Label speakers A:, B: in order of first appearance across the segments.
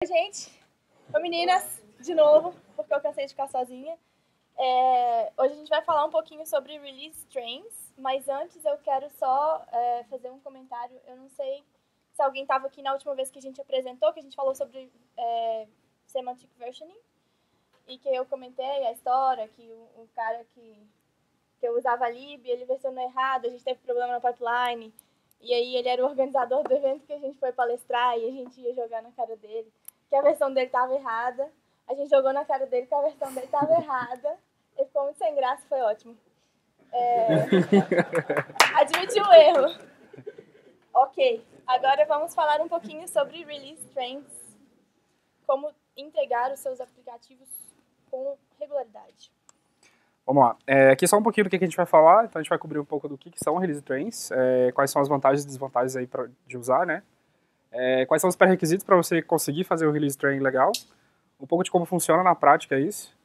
A: Oi, gente. Oi, meninas, de novo, porque eu cansei de ficar sozinha. Hoje a gente vai falar um pouquinho sobre release trains, mas antes eu quero só fazer um comentário. Eu não sei se alguém estava aqui na última vez que a gente apresentou, que a gente falou sobre semantic versioning, e que eu comentei a história, que o cara que eu usava a lib, ele versionou errado, a gente teve problema na pipeline, e aí ele era o organizador do evento que a gente foi palestrar, e a gente ia jogar na cara dele que a versão dele estava errada. A gente jogou na cara dele que a versão dele estava errada. Ele ficou muito sem graça, foi ótimo. Admitiu o erro. Ok, agora vamos falar um pouquinho sobre release trains. Como entregar os seus aplicativos com regularidade.
B: Vamos lá. Aqui só um pouquinho do que a gente vai falar. Então a gente vai cobrir um pouco do que são release trains, quais são as vantagens e desvantagens aí de usar, né? Quais são os pré-requisitos para você conseguir fazer o release train legal, um pouco de como funciona na prática isso,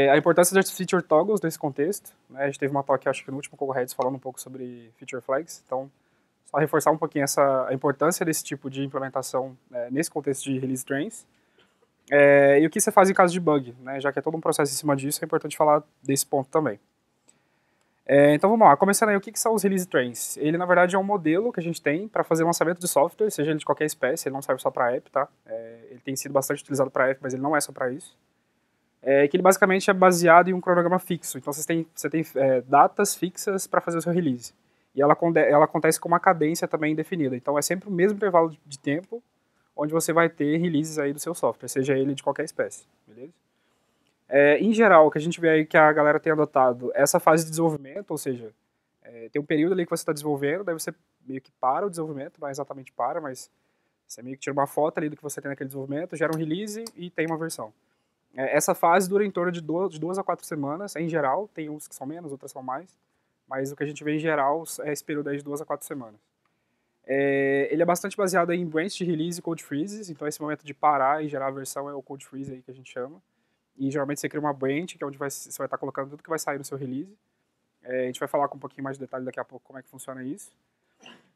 B: a importância das feature toggles nesse contexto, né? A gente teve uma talk, acho que no último Coreheads, falando um pouco sobre feature flags, então só reforçar um pouquinho a importância desse tipo de implementação nesse contexto de release trains, e o que você faz em caso de bug, né? Já que é todo um processo em cima disso, é importante falar desse ponto também. Então vamos lá, começando aí, o que são os release trains? Ele na verdade é um modelo que a gente tem para fazer lançamento de software, seja ele de qualquer espécie, ele não serve só para app, tá? Ele tem sido bastante utilizado para app, mas ele não é só para isso. Que ele basicamente é baseado em um cronograma fixo, então você tem datas fixas para fazer o seu release. E ela acontece com uma cadência também definida, então é sempre o mesmo intervalo de tempo onde você vai ter releases aí do seu software, seja ele de qualquer espécie, beleza? Em geral, o que a gente vê aí que a galera tem adotado, essa fase de desenvolvimento, ou seja, tem um período ali que você está desenvolvendo, daí você meio que para o desenvolvimento, não é exatamente para, mas você meio que tira uma foto ali do que você tem naquele desenvolvimento, gera um release e tem uma versão. Essa fase dura em torno de 2 a 4 semanas, em geral, tem uns que são menos, outras são mais, mas o que a gente vê em geral é esse período aí de 2 a 4 semanas. Ele é bastante baseado aí em branch de release e code freezes, então esse momento de parar e gerar a versão é o code freeze aí que a gente chama. E geralmente você cria uma branch, que é onde você vai estar colocando tudo que vai sair no seu release. A gente vai falar com um pouquinho mais de detalhe daqui a pouco como é que funciona isso.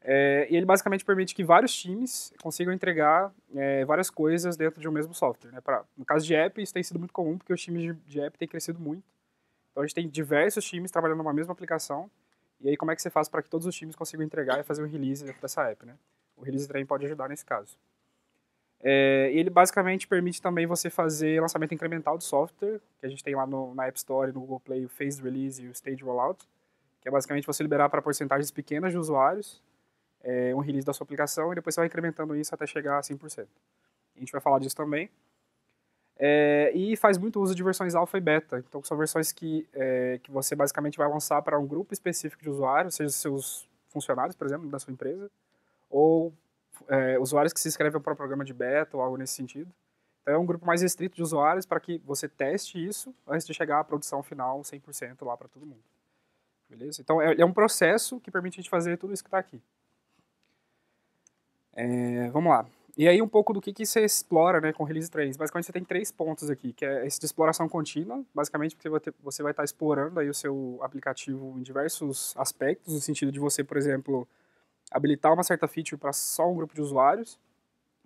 B: E ele basicamente permite que vários times consigam entregar várias coisas dentro de um mesmo software. Né? No caso de app, isso tem sido muito comum, porque os times de app têm crescido muito. Então a gente tem diversos times trabalhando numa mesma aplicação. E aí como é que você faz para que todos os times consigam entregar e fazer um release dentro dessa app? Né? O release train pode ajudar nesse caso. Ele basicamente permite também você fazer lançamento incremental de software, que a gente tem lá na App Store, no Google Play, o Phased Release e o Stage Rollout, que é basicamente você liberar para porcentagens pequenas de usuários um release da sua aplicação e depois você vai incrementando isso até chegar a 100%. A gente vai falar disso também. E faz muito uso de versões alpha e beta, então são versões que você basicamente vai lançar para um grupo específico de usuários, seja seus funcionários, por exemplo, da sua empresa, ou usuários que se inscrevem para um programa de beta ou algo nesse sentido. Então é um grupo mais restrito de usuários para que você teste isso antes de chegar à produção final 100% lá para todo mundo. Beleza? Então é um processo que permite a gente fazer tudo isso que está aqui. Vamos lá. E aí um pouco do que você explora, né, com Release Trains. Basicamente você tem 3 pontos aqui, que é esse de exploração contínua, basicamente porque você vai estar explorando aí o seu aplicativo em diversos aspectos, no sentido de você, por exemplo, habilitar uma certa feature para só um grupo de usuários,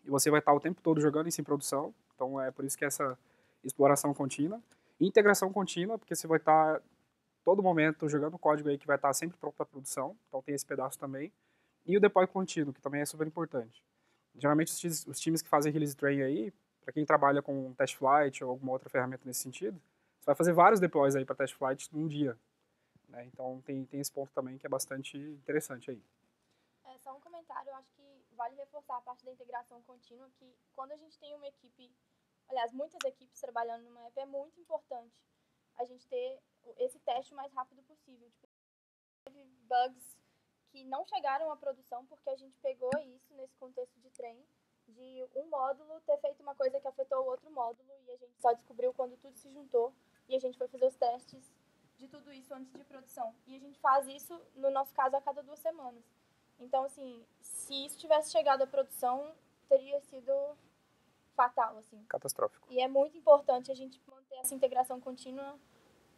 B: e você vai estar o tempo todo jogando isso em produção, então é por isso que essa exploração contínua. Integração contínua, porque você vai estar todo momento jogando código aí que vai estar sempre pronto para produção, então tem esse pedaço também. E o deploy contínuo, que também é super importante. Geralmente os times que fazem release train aí, para quem trabalha com test flight ou alguma outra ferramenta nesse sentido, você vai fazer vários deploys aí para test flight num dia. Né? Então tem esse ponto também que é bastante interessante aí.
A: Só um comentário, eu acho que vale reforçar a parte da integração contínua, que quando a gente tem uma equipe, aliás, muitas equipes trabalhando numa app, é muito importante a gente ter esse teste o mais rápido possível. Tipo, teve bugs que não chegaram à produção porque a gente pegou isso nesse contexto de trem, de um módulo ter feito uma coisa que afetou o outro módulo e a gente só descobriu quando tudo se juntou e a gente foi fazer os testes de tudo isso antes de produção. E a gente faz isso, no nosso caso, a cada 2 semanas. Então, assim, se isso tivesse chegado à produção, teria sido fatal, assim.
B: Catastrófico.
A: E é muito importante a gente manter essa integração contínua,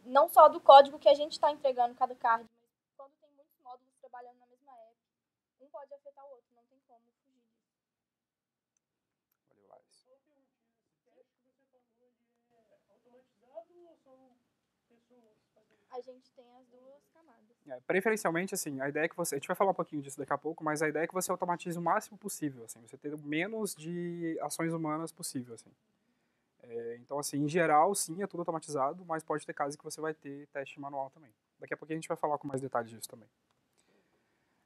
A: não só do código que a gente está entregando cada card, mas quando tem muitos módulos trabalhando na mesma app, um pode afetar o outro, não tem como fugir disso.
B: Valeu, Laris.
A: A gente tem as duas camadas.
B: Preferencialmente, assim, a ideia é que você... A gente vai falar um pouquinho disso daqui a pouco, mas a ideia é que você automatize o máximo possível, assim. Você ter o menos de ações humanas possível, assim. Então, assim, em geral, sim, é tudo automatizado, mas pode ter casos que você vai ter teste manual também. Daqui a pouquinho a gente vai falar com mais detalhes disso também.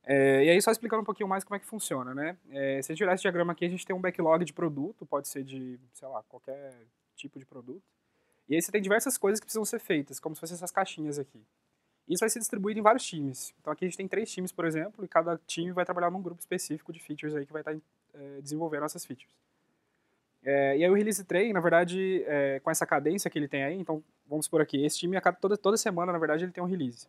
B: E aí, só explicando um pouquinho mais como é que funciona, né? Se a gente olhar esse diagrama aqui, a gente tem um backlog de produto, pode ser de, sei lá, qualquer tipo de produto. E aí você tem diversas coisas que precisam ser feitas, como se fossem essas caixinhas aqui. Isso vai ser distribuído em vários times. Então aqui a gente tem 3 times, por exemplo, e cada time vai trabalhar num grupo específico de features aí que vai estar desenvolvendo essas features. E aí o Release Train, na verdade, com essa cadência que ele tem aí, então vamos supor aqui, esse time, toda semana, na verdade, ele tem um release.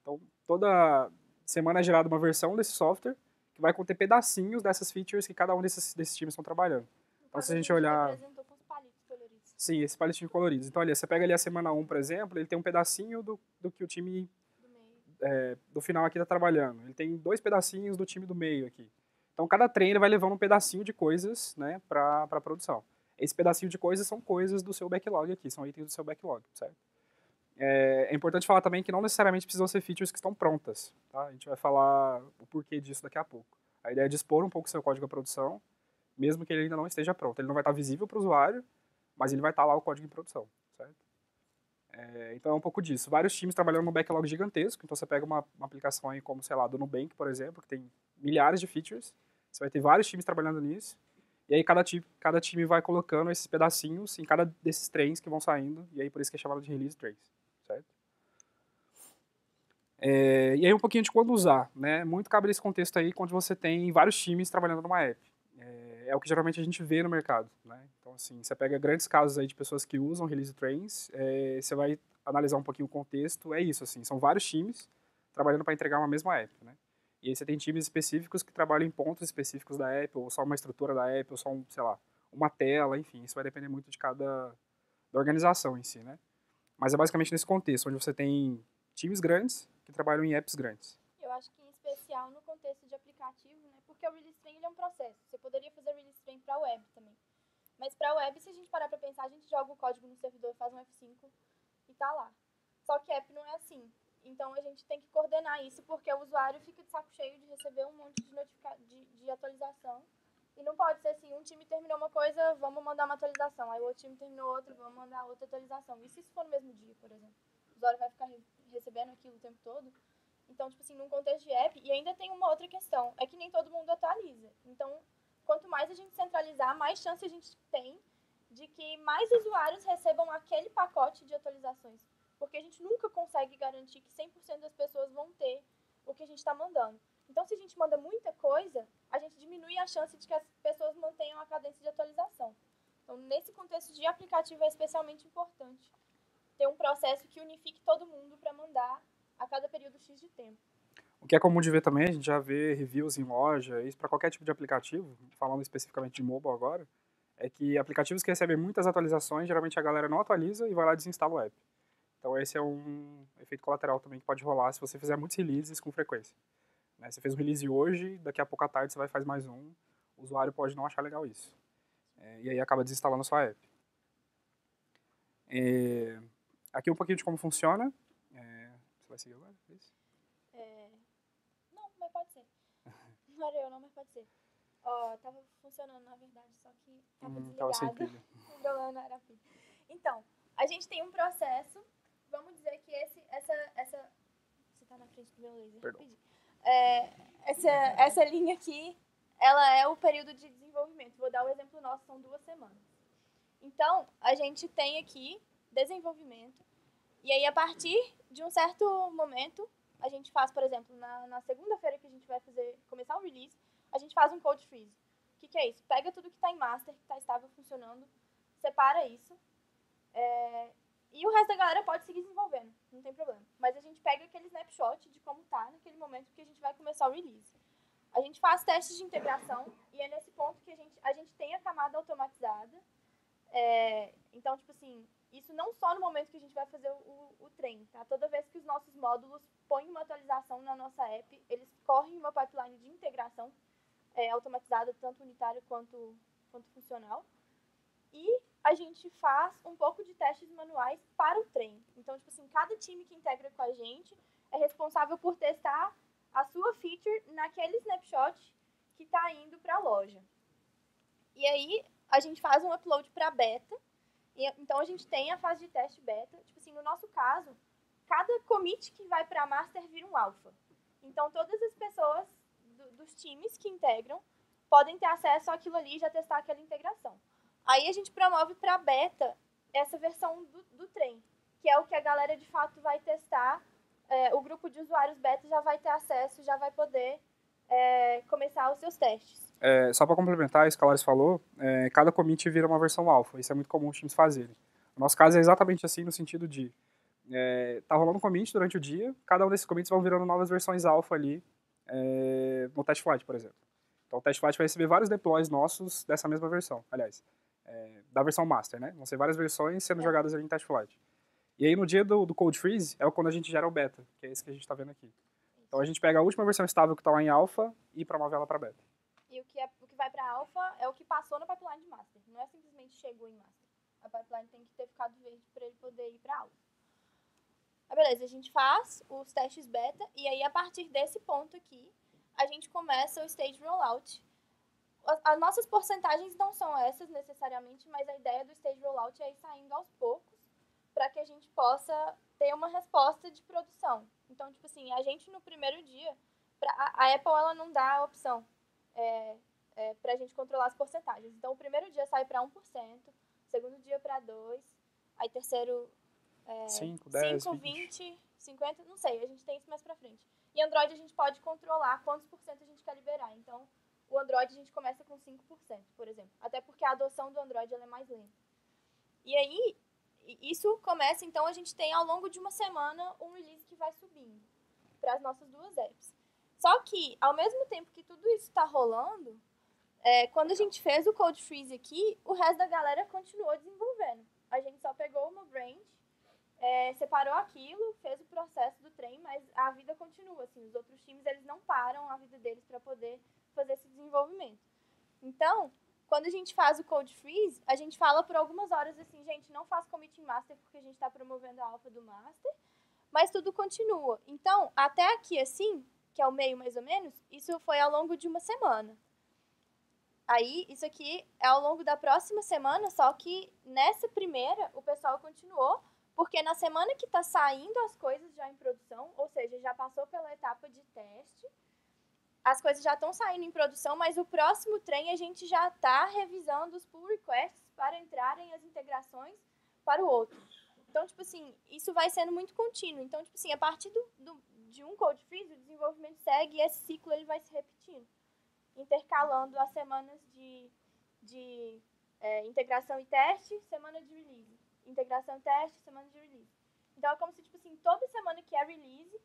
B: Então toda semana é gerada uma versão desse software que vai conter pedacinhos dessas features que cada um desses times estão trabalhando. Então se a gente olhar...
A: Representou com os palitos coloridos.
B: Sim, esses palitinhos coloridos. Então, olha, você pega ali a semana 1, por exemplo, ele tem um pedacinho do que o time do final aqui está trabalhando. Ele tem 2 pedacinhos do time do meio aqui. Então, cada trem ele vai levando um pedacinho de coisas, né, para a produção. Esse pedacinho de coisas são coisas do seu backlog aqui, são itens do seu backlog, certo? É importante falar também que não necessariamente precisam ser features que estão prontas, tá? A gente vai falar o porquê disso daqui a pouco. A ideia é dispor um pouco o seu código à produção, mesmo que ele ainda não esteja pronto. Ele não vai estar visível para o usuário, mas ele vai estar lá o código em produção, certo? Então é um pouco disso. Vários times trabalhando num backlog gigantesco, então você pega uma aplicação aí como, sei lá, do Nubank, por exemplo, que tem milhares de features, você vai ter vários times trabalhando nisso, e aí cada time vai colocando esses pedacinhos em cada desses trens que vão saindo, e aí por isso que é chamado de release trains, certo? E aí um pouquinho de quando usar, né? Muito cabe nesse contexto aí, quando você tem vários times trabalhando numa app. É o que geralmente a gente vê no mercado, né? Então, assim, você pega grandes casos aí de pessoas que usam release trains, você vai analisar um pouquinho o contexto, é isso, assim, são vários times trabalhando para entregar uma mesma app, né? E aí você tem times específicos que trabalham em pontos específicos da app, ou só uma estrutura da app, ou só, sei lá, uma tela, enfim, isso vai depender muito de da organização em si, né? Mas é basicamente nesse contexto, onde você tem times grandes que trabalham em apps grandes.
A: Eu acho que em especial no contexto de aplicativo, né? Porque o release train ele é um processo. Você poderia fazer release train para web também. Mas para web, se a gente parar para pensar, a gente joga o código no servidor, faz um F5 e tá lá. Só que app não é assim. Então a gente tem que coordenar isso, porque o usuário fica de saco cheio de receber um monte de atualização. E não pode ser assim, um time terminou uma coisa, vamos mandar uma atualização. Aí o outro time terminou outra, vamos mandar outra atualização. E se isso for no mesmo dia, por exemplo? O usuário vai ficar recebendo aquilo o tempo todo. Então, tipo assim, num contexto de app, e ainda tem uma outra questão, é que nem todo mundo atualiza. Então, quanto mais a gente centralizar, mais chance a gente tem de que mais usuários recebam aquele pacote de atualizações. Porque a gente nunca consegue garantir que 100% das pessoas vão ter o que a gente está mandando. Então, se a gente manda muita coisa, a gente diminui a chance de que as pessoas mantenham a cadência de atualização. Então, nesse contexto de aplicativo, é especialmente importante ter um processo que unifique todo mundo para mandar a cada período X de tempo.
B: O que é comum de ver também, a gente já vê reviews em loja, isso para qualquer tipo de aplicativo, falando especificamente de mobile agora, é que aplicativos que recebem muitas atualizações, geralmente a galera não atualiza e vai lá e desinstala o app. Então esse é um efeito colateral também que pode rolar se você fizer muitos releases com frequência. Né? Você fez um release hoje, daqui a pouco à tarde você vai fazer mais um, o usuário pode não achar legal isso. E aí acaba desinstalando a sua app. Aqui um pouquinho de como funciona. Você vai seguir agora? Isso?
A: Não, mas pode ser. Não era eu não, mas pode ser. Ó, tava funcionando na verdade, só que tava
B: Tava sem
A: desligado.
B: pilha.
A: O problema não era a pilha. Então, a gente tem um processo, vamos dizer que essa... Você tá na frente do meu laser,
B: Perdão.
A: rapidinho. Essa linha aqui, ela é o período de desenvolvimento. Vou dar o exemplo nosso, são 2 semanas. Então, a gente tem aqui desenvolvimento, e aí a partir de um certo momento, a gente faz, por exemplo, na segunda-feira que a gente vai começar o release, a gente faz um code freeze. O que é isso? Pega tudo que está em master, que está estável funcionando, separa isso, e o resto da galera pode seguir desenvolvendo, não tem problema. Mas a gente pega aquele snapshot de como está naquele momento que a gente vai começar o release. A gente faz testes de integração, e é nesse ponto que a gente tem a camada automatizada. Então, tipo assim, isso não só no momento que a gente vai fazer o trem, tá? Toda vez que os nossos módulos põem uma atualização na nossa app, eles correm uma pipeline de integração automatizada, tanto unitária quanto funcional. E a gente faz um pouco de testes manuais para o trem. Então, tipo assim, cada time que integra com a gente é responsável por testar a sua feature naquele snapshot que está indo para a loja. E aí, a gente faz um upload para beta. Então, a gente tem a fase de teste beta. Tipo assim, no nosso caso, cada commit que vai para a master vira um alpha. Então, todas as pessoas dos times que integram podem ter acesso àquilo ali e já testar aquela integração. Aí a gente promove para beta essa versão do trem, que é o que a galera de fato vai testar. O grupo de usuários beta já vai ter acesso, já vai poder começar os seus testes.
B: Só para complementar isso que a Laris falou, cada commit vira uma versão alpha. Isso é muito comum os times fazerem. No nosso caso é exatamente assim, no sentido de tá rolando commit durante o dia, cada um desses commits vão virando novas versões alpha ali no test flight, por exemplo. Então o test flight vai receber vários deploys nossos dessa mesma versão, aliás, da versão master, né? Vão ser várias versões sendo jogadas ali em test flight. E aí no dia do code freeze é quando a gente gera o beta, que é esse que a gente está vendo aqui. Então a gente pega a última versão estável que está lá em alpha e promove ela para beta.
A: E o que vai para alpha é o que passou na pipeline de master, não é simplesmente chegou em master. A pipeline tem que ter ficado verde para ele poder ir para alpha. Beleza, a gente faz os testes beta e aí a partir desse ponto aqui, a gente começa o stage rollout. As nossas porcentagens não são essas necessariamente, mas a ideia do stage rollout é ir saindo aos poucos para que a gente possa ter uma resposta de produção. Então, tipo assim, a gente no primeiro dia, a Apple ela não dá a opção para a gente controlar as porcentagens. Então, o primeiro dia sai para 1%, segundo dia para 2%, aí terceiro
B: 5, 10,
A: 5, 20, 50, não sei, a gente tem isso mais pra frente. E Android a gente pode controlar quantos por cento a gente quer liberar. Então, o Android a gente começa com 5%, por exemplo. Até porque a adoção do Android ela é mais lenta. E aí, isso começa, então, a gente tem ao longo de uma semana um release que vai subindo para as nossas duas apps. Só que, ao mesmo tempo que tudo isso está rolando, quando a gente fez o Code Freeze aqui, o resto da galera continuou desenvolvendo. A gente só pegou uma branch, separou aquilo, fez o processo do trem, mas a vida continua, assim, os outros times, eles não param a vida deles para poder fazer esse desenvolvimento. Então, quando a gente faz o Code Freeze, a gente fala por algumas horas assim, gente, não faz commit em master porque a gente está promovendo a alpha do master, mas tudo continua. Então, até aqui assim, que é o meio mais ou menos, isso foi ao longo de uma semana. Aí, isso aqui é ao longo da próxima semana, só que nessa primeira, o pessoal continuou, porque na semana que está saindo as coisas já em produção, ou seja, já passou pela etapa de teste, as coisas já estão saindo em produção, mas o próximo trem a gente já está revisando os pull requests para entrarem as integrações para o outro. Então, tipo assim, isso vai sendo muito contínuo. Então, tipo assim, a partir de um code freeze, o desenvolvimento segue e esse ciclo ele vai se repetindo, intercalando as semanas de integração e teste, semana de release. Integração e teste, semana de release. Então, é como se, tipo assim, toda semana que é release,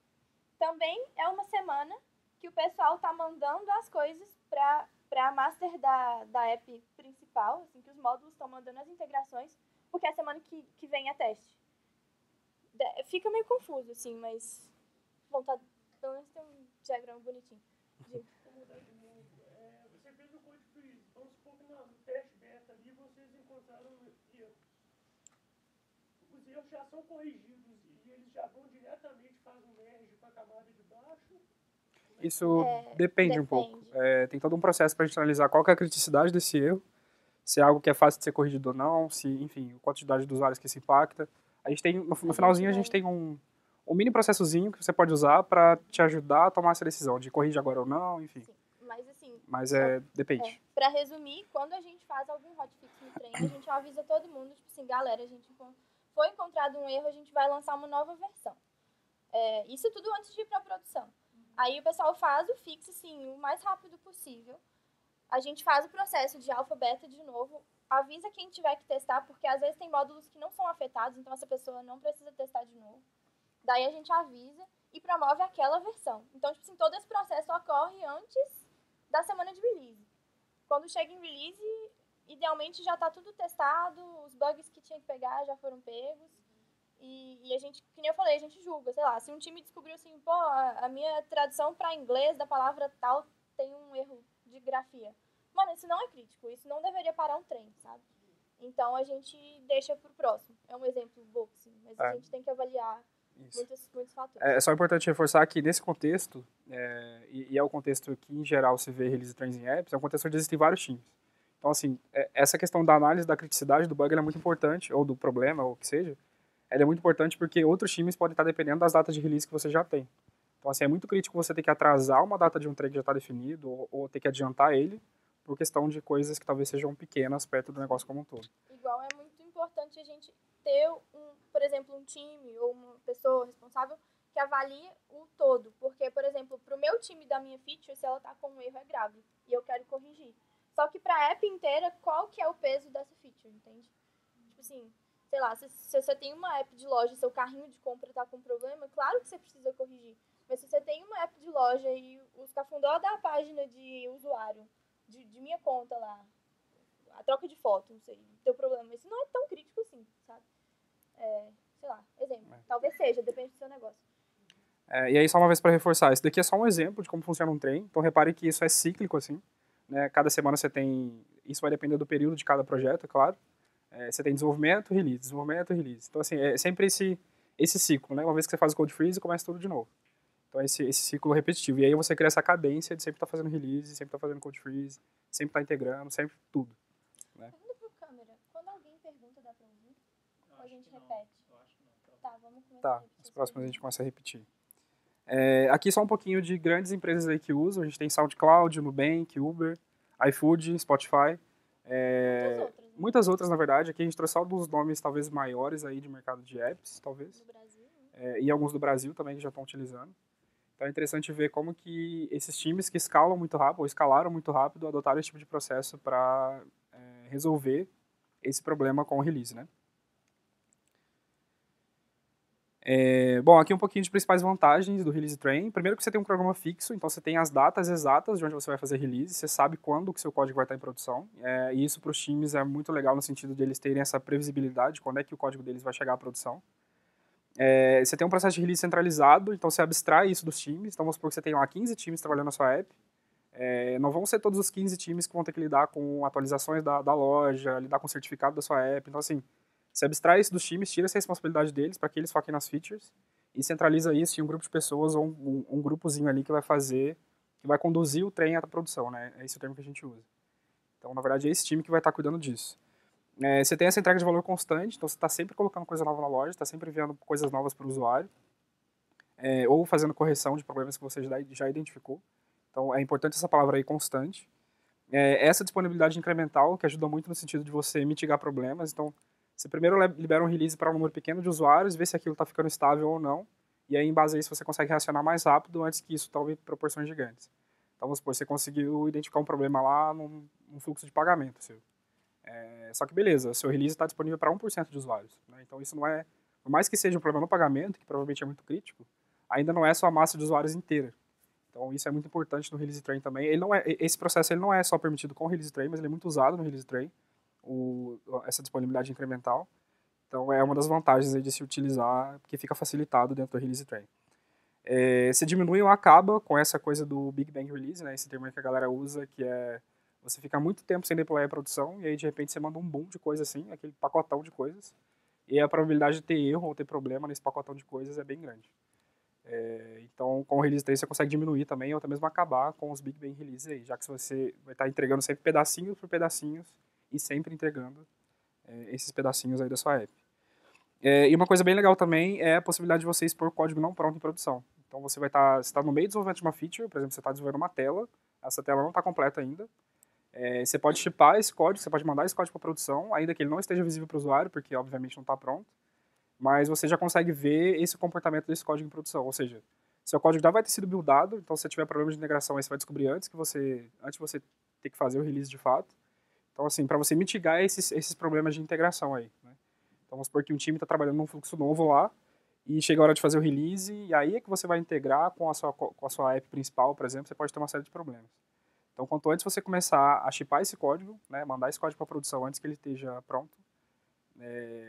A: também é uma semana que o pessoal tá mandando as coisas para a master da app principal, assim, que os módulos estão mandando as integrações, porque é a semana que vem é teste. Fica meio confuso, assim, mas bom, pelo menos tem um diagrama bonitinho.
C: Você fez o code freeze, vamos supor que no teste beta ali vocês encontraram erro. Os erros já são corrigidos e eles já vão diretamente, fazem um merge para a camada de baixo.
B: Isso depende um pouco. Tem todo um processo para a gente analisar qual que é a criticidade desse erro, se é algo que é fácil de ser corrigido ou não, se, enfim, a quantidade de usuários que se impacta. A gente tem, no finalzinho, a gente tem um mini processozinho que você pode usar para te ajudar a tomar essa decisão, de corrigir agora ou não, enfim.
A: Sim, mas assim...
B: Depende.
A: Para resumir, quando a gente faz algum hotfix no trem, a gente avisa todo mundo, tipo assim, galera, a gente foi encontrado um erro, a gente vai lançar uma nova versão. Isso tudo antes de ir para a produção. Aí o pessoal faz o fix, assim, o mais rápido possível. A gente faz o processo de alfa, beta de novo, avisa quem tiver que testar, porque às vezes tem módulos que não são afetados, então essa pessoa não precisa testar de novo. Daí a gente avisa e promove aquela versão. Então, tipo assim, todo esse processo ocorre antes da semana de release. Quando chega em release, idealmente já está tudo testado, os bugs que tinha que pegar já foram pegos. E a gente, que nem eu falei, a gente julga, sei lá, se um time descobriu assim, pô, a minha tradução para inglês da palavra tal tem um erro de grafia. Mano, isso não é crítico, isso não deveria parar um trem, sabe? Então a gente deixa pro próximo. É um exemplo bobo, sim, mas a
B: É.
A: gente tem que avaliar
B: Isso.
A: muitos fatores.
B: É só importante reforçar que nesse contexto, e é o contexto que em geral se vê release trains em apps, é um contexto onde existem vários times. Então, assim, essa questão da análise da criticidade do bug ela é muito importante, ou do problema, ou o que seja, ela é muito importante porque outros times podem estar dependendo das datas de release que você já tem. Então, assim, é muito crítico você ter que atrasar uma data de um trem que já está definido, ou ter que adiantar ele, por questão de coisas que talvez sejam pequenas perto do negócio como um todo.
A: Igual é muito importante a gente ter, por exemplo, um time ou uma pessoa responsável que avalie o todo. Porque, por exemplo, para o meu time da minha feature, se ela está com um erro, é grave. E eu quero corrigir. Só que para a app inteira, qual que é o peso dessa feature, entende? Tipo assim, sei lá, se você tem uma app de loja e seu carrinho de compra está com problema, claro que você precisa corrigir. Mas se você tem uma app de loja e os cafundó da página de usuário, de minha conta lá, a troca de foto, não sei, teu problema, isso não é tão crítico assim, sabe? Sei lá, exemplo. Talvez seja, depende do seu negócio.
B: E aí, só uma vez para reforçar, esse daqui é só um exemplo de como funciona um trem. Então, repare que isso é cíclico, assim. Né? Cada semana você tem... Isso vai depender do período de cada projeto, é claro. Você tem desenvolvimento, release, desenvolvimento, release. Então, assim, é sempre esse ciclo, né? Uma vez que você faz o code freeze, começa tudo de novo. Então, esse ciclo repetitivo. E aí você cria essa cadência de sempre estar fazendo release, sempre estar fazendo code freeze, sempre estar integrando, sempre tudo.
A: Pergunta pro câmera. Quando alguém pergunta, dá pra ouvir? Ou a gente repete?
C: Eu acho que não.
A: Tá, vamos começar a
B: Tá,
A: repetir.
B: as próximas a gente começa a repetir. Aqui só um pouquinho de grandes empresas aí que usam. A gente tem SoundCloud, Nubank, Uber, iFood, Spotify.
A: Muitas outras, né?
B: Muitas outras, na verdade. Aqui a gente trouxe só alguns nomes talvez maiores aí de mercado de apps, talvez.
A: No Brasil, né?
B: E alguns do Brasil também que já estão utilizando. Então é interessante ver como que esses times que escalam muito rápido, ou escalaram muito rápido, adotaram esse tipo de processo para resolver esse problema com o release, né? Bom, aqui um pouquinho de principais vantagens do Release Train. Primeiro que você tem um programa fixo, então você tem as datas exatas de onde você vai fazer release, você sabe quando que seu código vai estar em produção, e isso para os times é muito legal no sentido de eles terem essa previsibilidade, quando é que o código deles vai chegar à produção. Você tem um processo de release centralizado, então você abstrai isso dos times, então vamos supor que você tem lá 15 times trabalhando na sua app, não vão ser todos os 15 times que vão ter que lidar com atualizações da loja, lidar com o certificado da sua app, então assim, você abstrai isso dos times, tira essa responsabilidade deles para que eles foquem nas features e centraliza isso em um grupo de pessoas ou um grupozinho ali que vai conduzir o trem à produção, né? É esse o termo que a gente usa. Então, na verdade, é esse time que vai estar cuidando disso. Você tem essa entrega de valor constante, então você está sempre colocando coisa nova na loja, está sempre enviando coisas novas para o usuário, ou fazendo correção de problemas que você já identificou. Então, é importante essa palavra aí, constante. Essa disponibilidade incremental, que ajuda muito no sentido de você mitigar problemas. Então, você primeiro libera um release para um número pequeno de usuários, vê se aquilo está ficando estável ou não, e aí, em base a isso, você consegue reacionar mais rápido antes que isso tome proporções gigantes. Então, vamos supor, você conseguiu identificar um problema lá num fluxo de pagamento seu. Só que beleza, seu release está disponível para 1% de usuários. Né? Então, isso não é... Por mais que seja um problema no pagamento, que provavelmente é muito crítico, ainda não é só a massa de usuários inteira. Então, isso é muito importante no Release Train também. Esse processo ele não é só permitido com o Release Train, mas ele é muito usado no Release Train, essa disponibilidade incremental. Então, é uma das vantagens aí de se utilizar, porque fica facilitado dentro do Release Train. Você diminui ou acaba com essa coisa do Big Bang Release, né, esse termo que a galera usa, que é você fica muito tempo sem deployar a produção, e aí de repente você manda um boom de coisa assim, aquele pacotão de coisas, e a probabilidade de ter erro ou ter problema nesse pacotão de coisas é bem grande. Então, com o Release 3 você consegue diminuir também, ou até mesmo acabar com os Big Bang Releases aí, já que você vai estar entregando sempre pedacinhos por pedacinhos, e sempre entregando esses pedacinhos aí da sua app. E uma coisa bem legal também é a possibilidade de você expor código não pronto em produção. Então você vai estar no meio do desenvolvimento de uma feature, por exemplo, você está desenvolvendo uma tela, essa tela não está completa ainda. Você pode shippar esse código, você pode mandar esse código para produção, ainda que ele não esteja visível para o usuário, porque obviamente não está pronto, mas você já consegue ver esse comportamento desse código em produção. Ou seja, seu código já vai ter sido buildado, então se você tiver problema de integração aí você vai descobrir antes de você ter que fazer o release de fato. Então assim, para você mitigar esses problemas de integração aí, né? Então vamos supor que um time está trabalhando num fluxo novo lá, e chega a hora de fazer o release, e aí é que você vai integrar com a sua app principal, por exemplo, você pode ter uma série de problemas. Então, quanto antes você começar a shippar esse código, né, mandar esse código para produção antes que ele esteja pronto,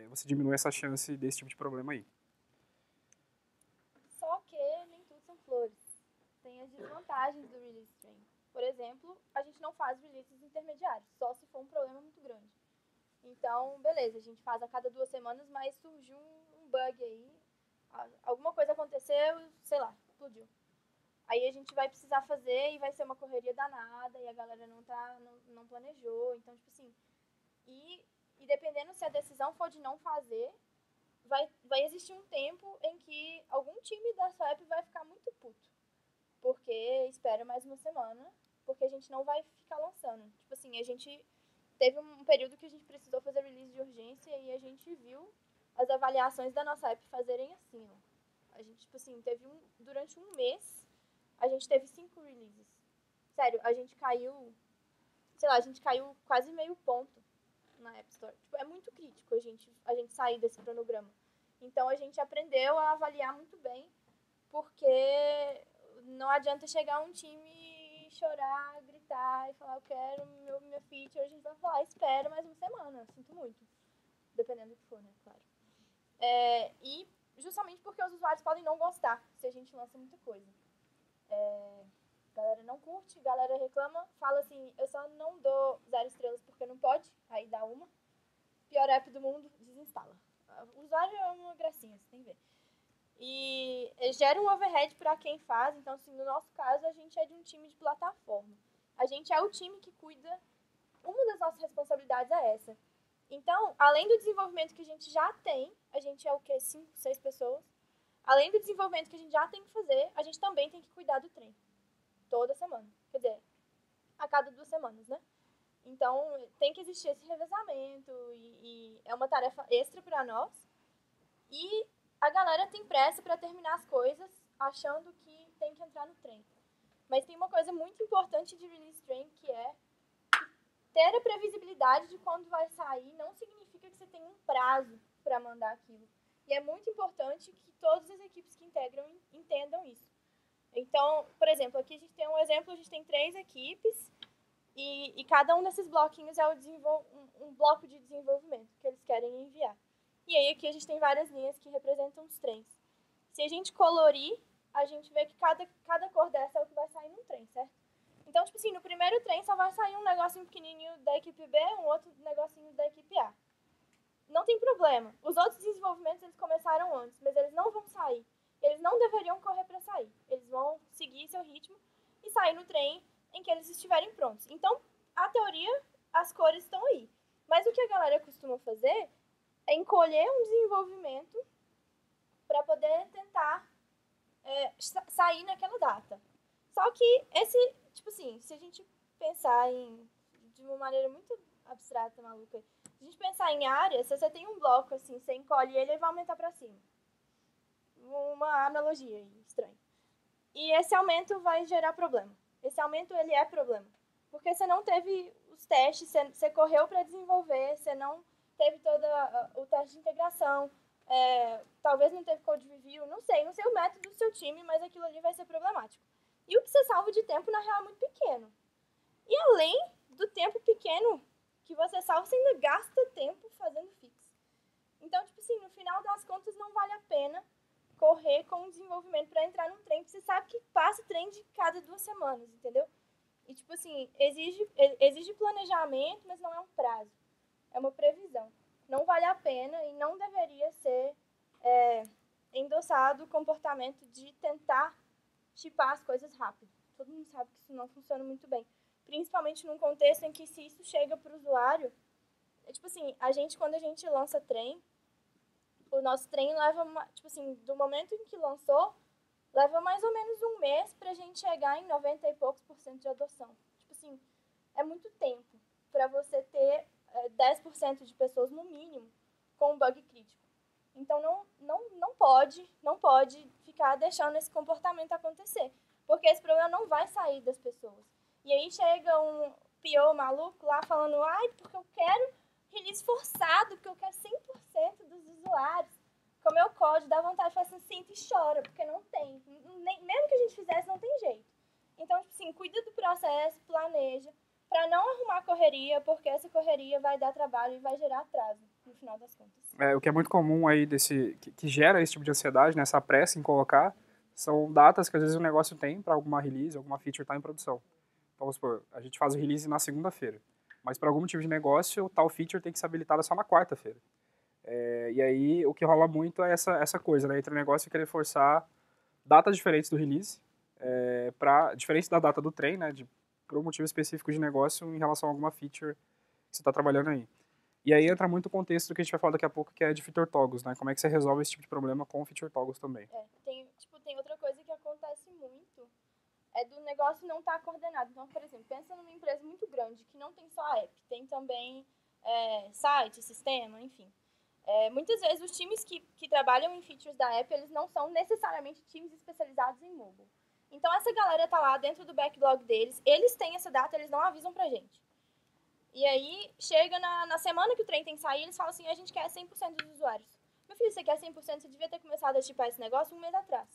B: você diminui essa chance desse tipo de problema aí.
A: Só que nem tudo são flores. Tem as desvantagens do Release Train. Por exemplo, a gente não faz releases intermediários, só se for um problema muito grande. Então, beleza, a gente faz a cada 2 semanas, mas surgiu um bug aí, alguma coisa aconteceu, sei lá, explodiu. Aí a gente vai precisar fazer e vai ser uma correria danada e a galera não planejou. Então, tipo assim, e dependendo se a decisão for de não fazer, vai existir um tempo em que algum time da sua app vai ficar muito puto. Porque espera mais uma semana, porque a gente não vai ficar lançando. Tipo assim, a gente teve um período que a gente precisou fazer release de urgência e a gente viu as avaliações da nossa app fazerem assim, ó. A gente, tipo assim, durante um mês, a gente teve 5 releases. Sério, a gente caiu, sei lá, a gente caiu quase meio ponto na App Store. Tipo, é muito crítico a gente sair desse cronograma. Então, a gente aprendeu a avaliar muito bem, porque não adianta chegar um time e chorar, gritar e falar, eu quero minha feature. A gente vai falar, espera mais uma semana, sinto muito. Dependendo do que for, né, claro. E justamente porque os usuários podem não gostar se a gente lança muita coisa. Galera não curte, galera reclama, fala assim, eu só não dou 0 estrelas porque não pode, aí dá uma. Pior app do mundo, desinstala. O usuário é uma gracinha, você tem que ver. E gera um overhead para quem faz, então assim, no nosso caso a gente é de um time de plataforma. A gente é o time que cuida, uma das nossas responsabilidades é essa. Então, além do desenvolvimento que a gente já tem, a gente é o quê? 5, 6 pessoas. Além do desenvolvimento que a gente já tem que fazer, a gente também tem que cuidar do trem. Toda semana. Quer dizer, a cada 2 semanas, né? Então, tem que existir esse revezamento e é uma tarefa extra para nós. E a galera tem pressa para terminar as coisas, achando que tem que entrar no trem. Mas tem uma coisa muito importante de release train, que é ter a previsibilidade de quando vai sair não significa que você tem um prazo para mandar aquilo. E é muito importante que todas as equipes que integram entendam isso. Então, por exemplo, aqui a gente tem um exemplo, a gente tem 3 equipes e cada um desses bloquinhos é um bloco de desenvolvimento que eles querem enviar. E aí aqui a gente tem várias linhas que representam os trens. Se a gente colorir, a gente vê que cada cor dessa é o que vai sair num trem, certo? Então, tipo assim, no primeiro trem só vai sair um negocinho pequenininho da equipe B, um outro negocinho da equipe A. Não tem problema. Os outros desenvolvimentos, eles começaram antes, mas eles não vão sair. Eles não deveriam correr para sair. Eles vão seguir seu ritmo e sair no trem em que eles estiverem prontos. Então, a teoria, as cores estão aí. Mas o que a galera costuma fazer é encolher um desenvolvimento para poder tentar sair naquela data. Só que tipo assim, se a gente pensar de uma maneira muito abstrata, maluca, se a gente pensar em área, se você tem um bloco assim, você encolhe ele vai aumentar para cima. Uma analogia aí, estranha. E esse aumento vai gerar problema. Esse aumento, ele é problema. Porque você não teve os testes, você correu para desenvolver, você não teve todo o teste de integração, talvez não teve code review, não sei o método do seu time, mas aquilo ali vai ser problemático. E o que você salva de tempo, na real, é muito pequeno. E além do tempo pequeno que você salva, você ainda gasta tempo fazendo fix. Então, tipo assim, no final das contas, não vale a pena correr com o desenvolvimento para entrar num trem, porque você sabe que passa trem de cada 2 semanas, entendeu? E, tipo assim, exige planejamento, mas não é um prazo. É uma previsão. Não vale a pena e não deveria ser endossado o comportamento de tentar chipar as coisas rápido. Todo mundo sabe que isso não funciona muito bem. Principalmente num contexto em que, se isso chega para o usuário, tipo assim, quando a gente lança trem, o nosso trem leva, tipo assim, do momento em que lançou, leva mais ou menos um mês pra gente chegar em 90 e poucos % de adoção. Tipo assim, é muito tempo para você ter 10% de pessoas, no mínimo, com um bug crítico. Então, não pode ficar deixando esse comportamento acontecer, porque esse problema não vai sair das pessoas. E aí chega um PO maluco lá falando, porque eu quero release forçado, porque eu quero 100% dos usuários. Com o meu código, dá vontade de falar assim, sinta e chora, porque não tem. Mesmo que a gente fizesse, não tem jeito. Então, tipo assim, cuida do processo, planeja, para não arrumar correria, porque essa correria vai dar trabalho e vai gerar atraso, no final das contas.
B: O que é muito comum aí que gera esse tipo de ansiedade, né, essa pressa em colocar, são datas que às vezes o negócio tem para alguma release, alguma feature estar em produção. Então, vamos supor, a gente faz o release na segunda-feira. mas por algum motivo de negócio, tal feature tem que ser habilitada só na quarta-feira. E aí, o que rola muito é essa coisa, né? Entre o negócio e querer forçar datas diferentes do release, diferente da data do trem, né? Por um motivo específico de negócio em relação a alguma feature que você está trabalhando aí. E aí entra muito o contexto do que a gente vai falar daqui a pouco, que é de feature toggles, né? Como é que você resolve esse tipo de problema com feature toggles também.
A: Tem outra coisa que acontece muito, é do negócio não estar coordenado. Então, por exemplo, pensa numa empresa muito grande, que não tem só app, tem também site, sistema, enfim. Muitas vezes os times que trabalham em features da app, eles não são necessariamente times especializados em mobile. Então, essa galera tá lá dentro do backlog deles, eles têm essa data, eles não avisam pra gente. E aí, chega na semana que o trem tem que sair, eles falam assim, a gente quer 100% dos usuários. Meu filho, você quer 100%, você devia ter começado a tipar esse negócio um mês atrás.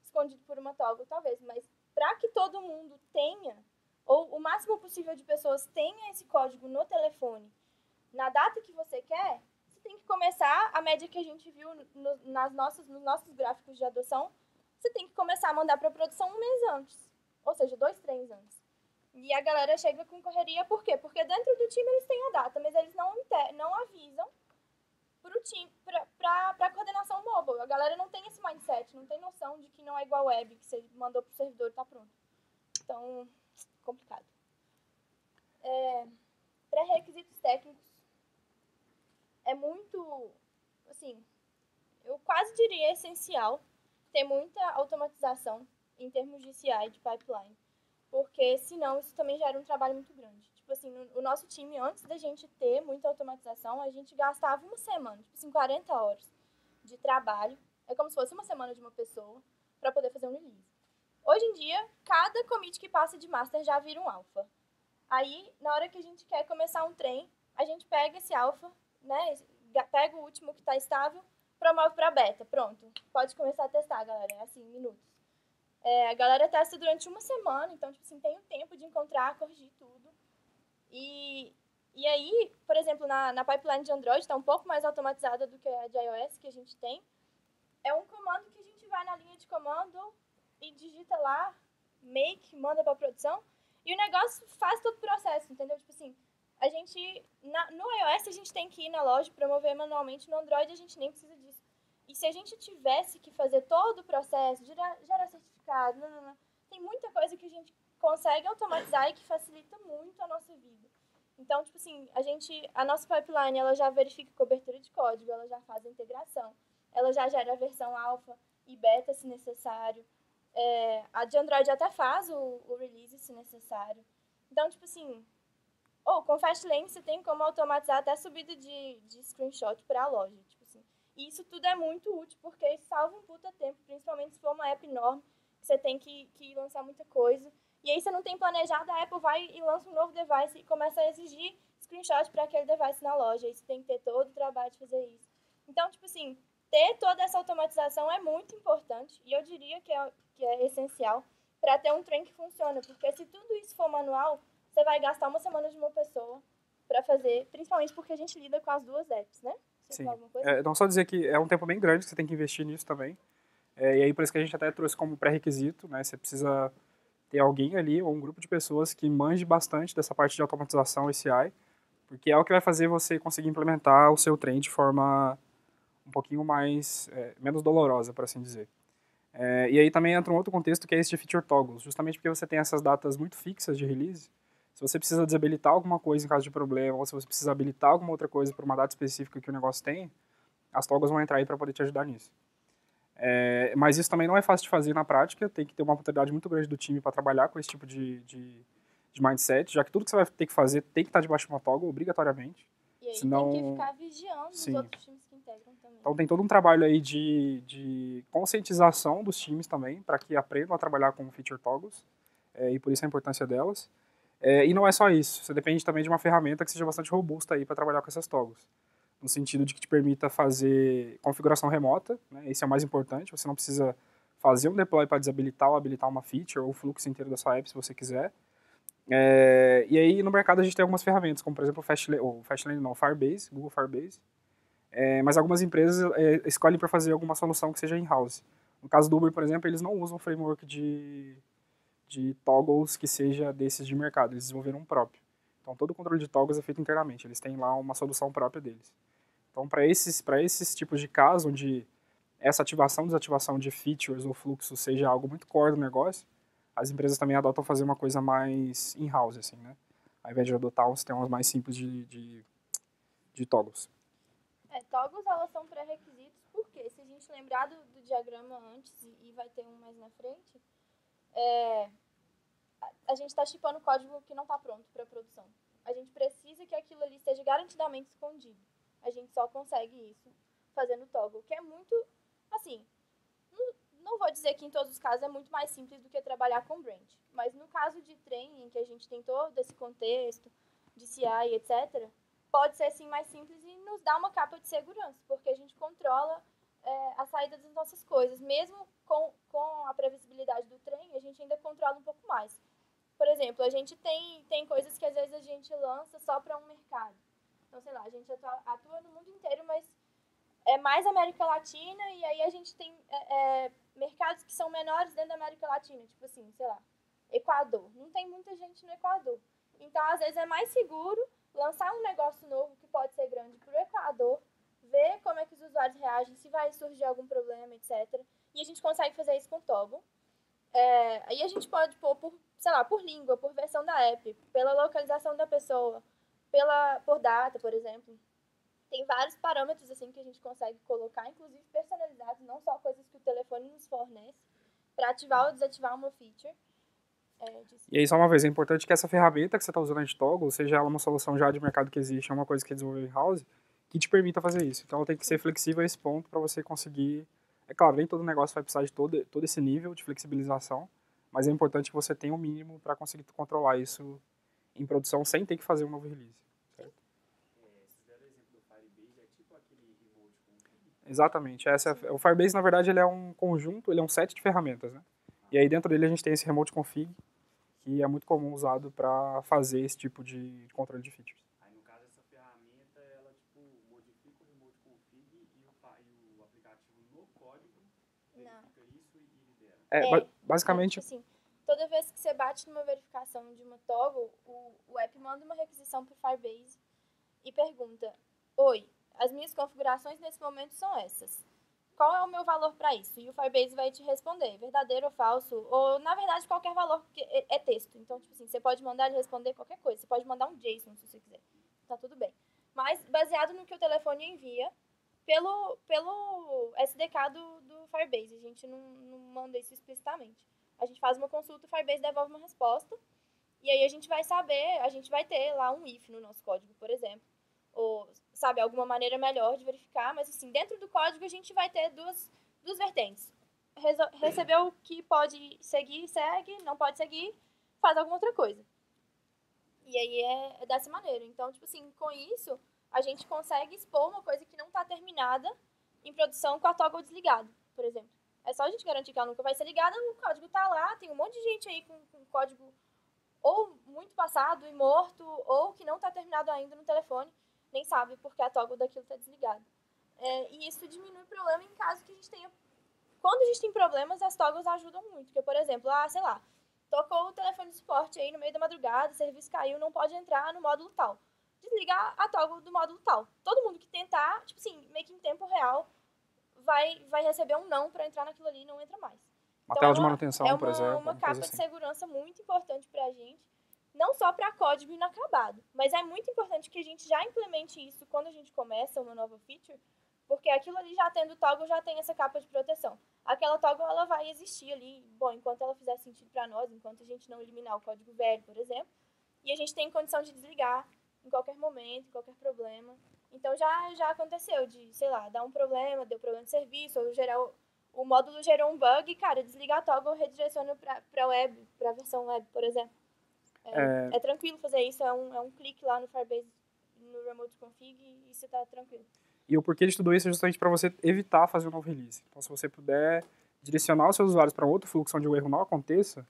A: Escondido por uma toggle, talvez. Mas para que todo mundo tenha, ou o máximo possível de pessoas tenha esse código no telefone, na data que você quer, você tem que começar, a média que a gente viu nos nossos gráficos de adoção, você tem que começar a mandar para produção um mês antes. Ou seja, 2 trens antes. E a galera chega com correria, por quê? Porque dentro do time eles têm a data, mas eles não avisam pro time, pra coordenação mobile. A galera não tem esse mindset, não tem noção de que não é igual web, que você mandou pro servidor e tá pronto. Então, complicado. Pré-requisitos técnicos. É muito, assim, eu quase diria essencial ter muita automatização em termos de CI, de pipeline. Porque, senão, isso também gera um trabalho muito grande. Tipo assim, o nosso time, antes da gente ter muita automatização, a gente gastava uma semana, tipo assim, 40 horas de trabalho. É como se fosse uma semana de uma pessoa para poder fazer um release. Hoje em dia, cada commit que passa de master já vira um alpha. Aí, na hora que a gente quer começar um trem, a gente pega esse alpha, né, pega o último que está estável, promove para beta. Pronto, pode começar a testar, galera. É assim, minutos. A galera testa durante uma semana, então, tipo assim, tem o tempo de encontrar, corrigir tudo. E aí, por exemplo, na pipeline de Android, está um pouco mais automatizada do que a de iOS que a gente tem. É um comando que a gente vai na linha de comando e digita lá, make, manda para produção, e o negócio faz todo o processo, entendeu? Tipo assim, no iOS a gente tem que ir na loja, promover manualmente, no Android a gente nem precisa disso. E se a gente tivesse que fazer todo o processo, gerar certificado, tem muita coisa que a gente consegue automatizar e que facilita muito a nossa vida. Então, tipo assim, a nossa pipeline, ela já verifica cobertura de código, ela já faz a integração, ela já gera a versão alfa e beta, se necessário. A de Android até faz o release, se necessário. Então, tipo assim, com Fastlane você tem como automatizar até a subida de screenshot para a loja. Tipo assim. E isso tudo é muito útil, porque isso salva um puta tempo, principalmente se for uma app enorme, que você tem que lançar muita coisa. E aí você não tem planejado, a Apple vai e lança um novo device e começa a exigir screenshot para aquele device na loja. Aí você tem que ter todo o trabalho de fazer isso. Então, tipo assim, ter toda essa automatização é muito importante, e eu diria que é essencial para ter um trem que funciona, porque se tudo isso for manual, você vai gastar uma semana de uma pessoa para fazer, principalmente porque a gente lida com as duas apps, né?
B: Sim.
A: Alguma coisa?
B: Não só dizer que é um tempo bem grande que você tem que investir nisso também. E aí por isso que a gente até trouxe como pré-requisito, né? Você precisa ter alguém ali, ou um grupo de pessoas que manje bastante dessa parte de automatização e CI, porque é o que vai fazer você conseguir implementar o seu trem de forma um pouquinho menos dolorosa, por assim dizer. E aí também entra um outro contexto que é esse de feature toggles, justamente porque você tem essas datas muito fixas de release. Se você precisa desabilitar alguma coisa em caso de problema, ou se você precisa habilitar alguma outra coisa para uma data específica que o negócio tem, as toggles vão entrar aí para poder te ajudar nisso. Mas isso também não é fácil de fazer na prática, tem que ter uma oportunidade muito grande do time para trabalhar com esse tipo de mindset, já que tudo que você vai ter que fazer tem que estar debaixo de uma toggle, obrigatoriamente.
A: E aí
B: Senão,
A: tem que ficar vigiando os outros times que integram também.
B: Então tem todo um trabalho aí de conscientização dos times também, para que aprendam a trabalhar com feature toggles, e por isso a importância delas. E não é só isso, você depende também de uma ferramenta que seja bastante robusta aí para trabalhar com essas toggles. No sentido de que te permita fazer configuração remota, né? Esse é o mais importante, você não precisa fazer um deploy para desabilitar ou habilitar uma feature ou o fluxo inteiro da sua app se você quiser. E aí no mercado a gente tem algumas ferramentas, como por exemplo o Fastlane não, Firebase, Google Firebase. Mas algumas empresas escolhem para fazer alguma solução que seja in-house. No caso do Uber, por exemplo, eles não usam framework de toggles que seja desses de mercado, eles desenvolveram um próprio. Então, todo o controle de toggles é feito internamente. Eles têm lá uma solução própria deles. Então, para esses tipos de casos, onde essa ativação, desativação de features ou fluxo seja algo muito core do negócio, as empresas também adotam fazer uma coisa mais in-house, assim, né? Ao invés de adotar um sistema mais simples de toggles.
A: Toggles, elas são pré-requisitos, porque se a gente lembrar do diagrama antes, e vai ter um mais na frente, a gente está chipando código que não está pronto para produção. A gente precisa que aquilo ali esteja garantidamente escondido. A gente só consegue isso fazendo toggle, que é muito, assim, não vou dizer que em todos os casos é muito mais simples do que trabalhar com branch, mas no caso de training, em que a gente tem todo esse contexto de CI, etc., pode ser sim mais simples e nos dá uma capa de segurança, porque a gente controla a saída das nossas coisas. Mesmo com a previsibilidade do trem, a gente ainda controla um pouco mais. Por exemplo, a gente tem coisas que às vezes a gente lança só para um mercado. Então, sei lá, a gente atua no mundo inteiro, mas é mais América Latina, e aí a gente tem mercados que são menores dentro da América Latina, tipo assim, sei lá, Equador. Não tem muita gente no Equador. Então, às vezes é mais seguro lançar um negócio novo que pode ser grande para o Equador, ver como é que os usuários reagem, se vai surgir algum problema, etc. E a gente consegue fazer isso com o Toggle. Aí a gente pode pôr por língua, por versão da app, pela localização da pessoa, por data, por exemplo. Tem vários parâmetros assim que a gente consegue colocar, inclusive personalizados, não só coisas que o telefone nos fornece, para ativar ou desativar uma feature.
B: E aí, só uma vez, é importante que essa ferramenta que você está usando de toggle, seja ela uma solução já de mercado que existe, é uma coisa que é desenvolvida in-house, que te permita fazer isso. Então, ela tem que ser flexível a esse ponto para você conseguir... É claro, nem todo negócio vai precisar de todo esse nível de flexibilização, mas é importante que você tenha um mínimo para conseguir controlar isso em produção sem ter que fazer um novo release. Certo?
D: Vocês deram o exemplo do Firebase, é tipo aquele remote config?
B: Exatamente. O Firebase, na verdade, ele é um conjunto, ele é um set de ferramentas, né? E aí, dentro dele, a gente tem esse remote config, que é muito comum usado para fazer esse tipo de controle de features.
D: Aí, no caso, essa ferramenta, ela tipo, modifica o remote config e o aplicativo no código verifica isso e libera.
B: Basicamente...
A: Tipo assim, toda vez que você bate numa verificação de uma toggle, o app manda uma requisição para o Firebase e pergunta: oi, as minhas configurações nesse momento são essas. Qual é o meu valor para isso? E o Firebase vai te responder, verdadeiro ou falso, ou, na verdade, qualquer valor, porque é texto. Então, tipo assim, você pode mandar ele responder qualquer coisa. Você pode mandar um JSON, se você quiser. Tá tudo bem. Mas, baseado no que o telefone envia, pelo SDK do Firebase. A gente não manda isso explicitamente. A gente faz uma consulta, o Firebase devolve uma resposta, e aí a gente vai saber, a gente vai ter lá um if no nosso código, por exemplo. Ou, sabe, alguma maneira melhor de verificar, mas assim, dentro do código a gente vai ter duas vertentes. Recebeu o que pode seguir, segue, não pode seguir, faz alguma outra coisa. E aí é dessa maneira. Então, tipo assim, com isso, a gente consegue expor uma coisa que não está terminada em produção com a toggle desligada, por exemplo. É só a gente garantir que ela nunca vai ser ligada, o código tá lá, tem um monte de gente aí com código ou muito passado e morto, ou que não está terminado ainda no telefone, nem sabe porque a toggle daquilo está desligada. E isso diminui o problema em caso que a gente tenha... Quando a gente tem problemas, as toggles ajudam muito. Porque, por exemplo, sei lá, tocou o telefone de suporte aí no meio da madrugada, o serviço caiu, não pode entrar no módulo tal. Desligar a toggle do módulo tal. Todo mundo que tentar, tipo assim, meio que em tempo real, vai receber um não para entrar naquilo ali e não entra mais.
B: Uma tela de manutenção, por exemplo.
A: É uma capa de segurança muito importante para a gente, não só para código inacabado, mas é muito importante que a gente já implemente isso quando a gente começa uma nova feature, porque aquilo ali já tendo toggle já tem essa capa de proteção. Aquela toggle ela vai existir ali, enquanto ela fizer sentido para nós, enquanto a gente não eliminar o código velho, por exemplo, e a gente tem condição de desligar em qualquer momento, em qualquer problema. Então já aconteceu de, sei lá, dar um problema, deu problema de serviço, ou o módulo gerou um bug, cara, desligar a toggle redireciona para web, para a versão web, por exemplo. É tranquilo fazer isso, é um clique lá no Firebase, no Remote Config, e isso tá tranquilo.
B: E o porquê de tudo isso é justamente para você evitar fazer um novo release. Então, se você puder direcionar os seus usuários para outro fluxo onde o erro não aconteça,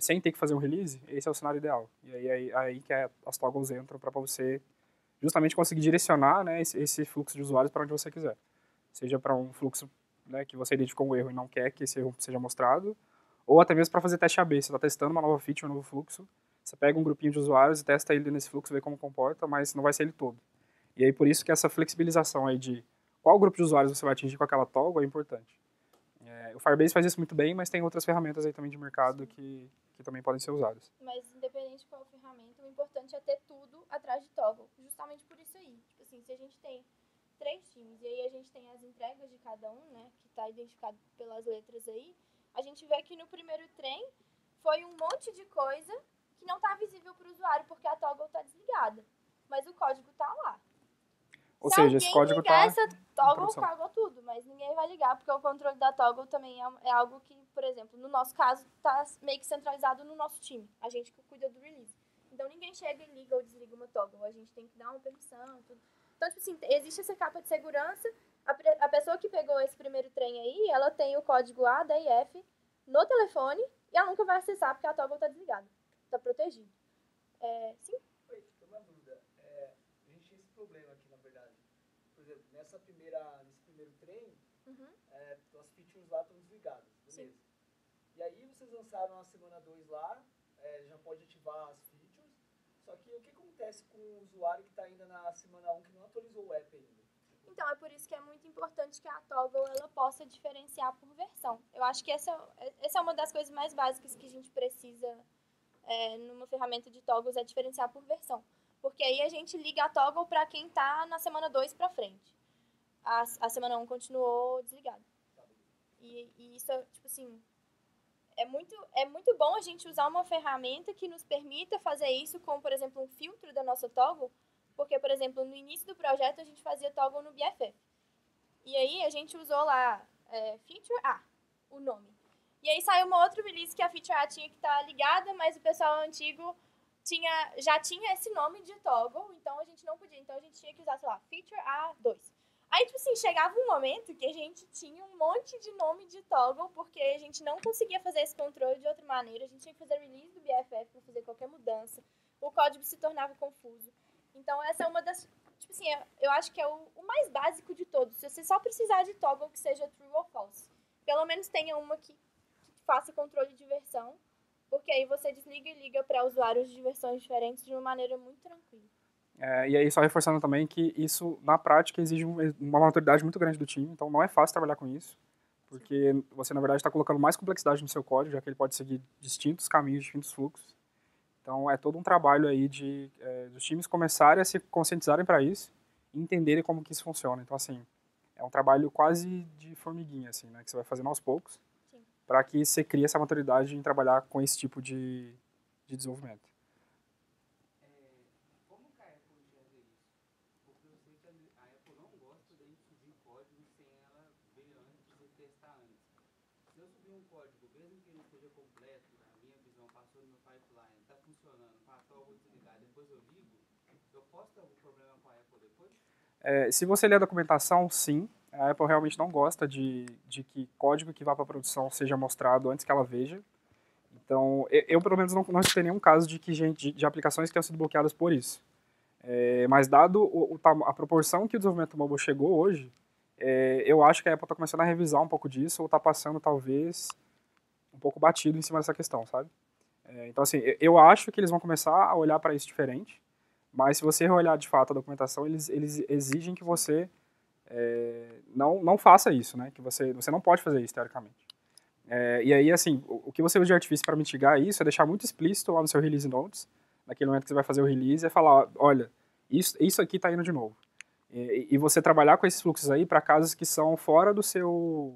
B: sem ter que fazer um release, esse é o cenário ideal. E aí que as toggles entram para você justamente conseguir direcionar, né, esse fluxo de usuários para onde você quiser. Seja para um fluxo, né, que você identificou um erro e não quer que esse erro seja mostrado, ou até mesmo para fazer teste AB. Você está testando uma nova feature, um novo fluxo, Você pega um grupinho de usuários e testa ele nesse fluxo, vê como comporta, mas não vai ser ele todo. E aí por isso que essa flexibilização aí de qual grupo de usuários você vai atingir com aquela toggle é importante. O Firebase faz isso muito bem, mas tem outras ferramentas aí também de mercado que também podem ser usadas.
A: Mas independente de qual ferramenta, o importante é ter tudo atrás de toggle. Justamente por isso aí. Tipo assim, se a gente tem 3 times e aí a gente tem as entregas de cada um, né, que está identificado pelas letras aí, a gente vê que no primeiro trem foi um monte de coisa que não está visível para o usuário porque a toggle está desligada. Mas o código está lá.
B: Ou
A: Se
B: seja, esse
A: alguém
B: código
A: ligar
B: está
A: essa toggle, cagou tudo, mas ninguém vai ligar, porque o controle da toggle também é algo que, por exemplo, no nosso caso, está meio que centralizado no nosso time, a gente que cuida do release. Então ninguém chega e liga ou desliga uma toggle, a gente tem que dar uma permissão, tudo. Então, tipo assim, existe essa capa de segurança, a pessoa que pegou esse primeiro trem aí, ela tem o código A, D e F no telefone e ela nunca vai acessar porque a toggle está desligada, está protegido. Sim?
E: Oi, tem uma dúvida. A gente tinha esse problema aqui, na verdade. Por exemplo, nesse primeiro trem, as features lá estão desligadas, beleza.
A: Sim.
E: E aí vocês lançaram na semana 2 lá, já pode ativar as features, só que o que acontece com o usuário que está ainda na semana 1 que não atualizou o app ainda?
A: Então, é por isso que é muito importante que a toggle ela possa diferenciar por versão. Eu acho que essa é uma das coisas mais básicas que a gente precisa numa ferramenta de toggles, é diferenciar por versão. Porque aí a gente liga a toggle para quem está na semana 2 para frente. A semana 1 continuou desligada. E isso, tipo assim, é muito bom a gente usar uma ferramenta que nos permita fazer isso com, por exemplo, um filtro da nossa toggle. Porque, por exemplo, no início do projeto a gente fazia toggle no BFF. E aí a gente usou lá feature A, o nome. E aí saiu uma outra release que a feature A tinha que estar ligada, mas o pessoal antigo já tinha esse nome de toggle, então a gente não podia. Então a gente tinha que usar, sei lá, feature A2. Aí, tipo assim, chegava um momento que a gente tinha um monte de nome de toggle, porque a gente não conseguia fazer esse controle de outra maneira. A gente tinha que fazer release do BFF para fazer qualquer mudança. O código se tornava confuso. Então, essa é uma das... Tipo assim, eu acho que é o mais básico de todos. Se você só precisar de toggle que seja true ou false, pelo menos tenha uma que faça controle de versão, porque aí você desliga e liga para usuários de versões diferentes de uma maneira muito tranquila.
B: E aí, só reforçando também que isso, na prática, exige uma maturidade muito grande do time, então não é fácil trabalhar com isso, porque você, na verdade, está colocando mais complexidade no seu código, já que ele pode seguir distintos caminhos, distintos fluxos. Então, é todo um trabalho aí dos times começarem a se conscientizarem para isso e entenderem como que isso funciona. Então, assim, é um trabalho quase de formiguinha, assim, né, que você vai fazendo aos poucos, para que você crie essa maturidade em trabalhar com esse tipo de desenvolvimento.
D: Como que a Apple enxerga isso? Porque eu sei que a Apple não gosta de subir código sem ela ver antes e testar antes. Se eu subir um código, mesmo que ele esteja completo, a minha visão passou no meu pipeline, está funcionando, com a toggle desligada, depois eu ligo, eu posso ter algum problema com a Apple depois?
B: Se você ler a documentação, sim. A Apple realmente não gosta de que código que vá para a produção seja mostrado antes que ela veja. Então, eu pelo menos não escutei nenhum caso de de aplicações que tenham sido bloqueadas por isso. Mas dado a proporção que o desenvolvimento mobile chegou hoje, eu acho que a Apple está começando a revisar um pouco disso, ou está passando talvez um pouco batido em cima dessa questão, sabe? Então, assim, eu acho que eles vão começar a olhar para isso diferente, mas se você olhar de fato a documentação, eles exigem que você não faça isso, né? Que você não pode fazer isso, teoricamente. E aí, assim, o que você usa de artifício para mitigar isso é deixar muito explícito lá no seu release notes, naquele momento que você vai fazer o release, é falar, olha, isso aqui está indo de novo. E você trabalhar com esses fluxos aí para casos que são fora do seu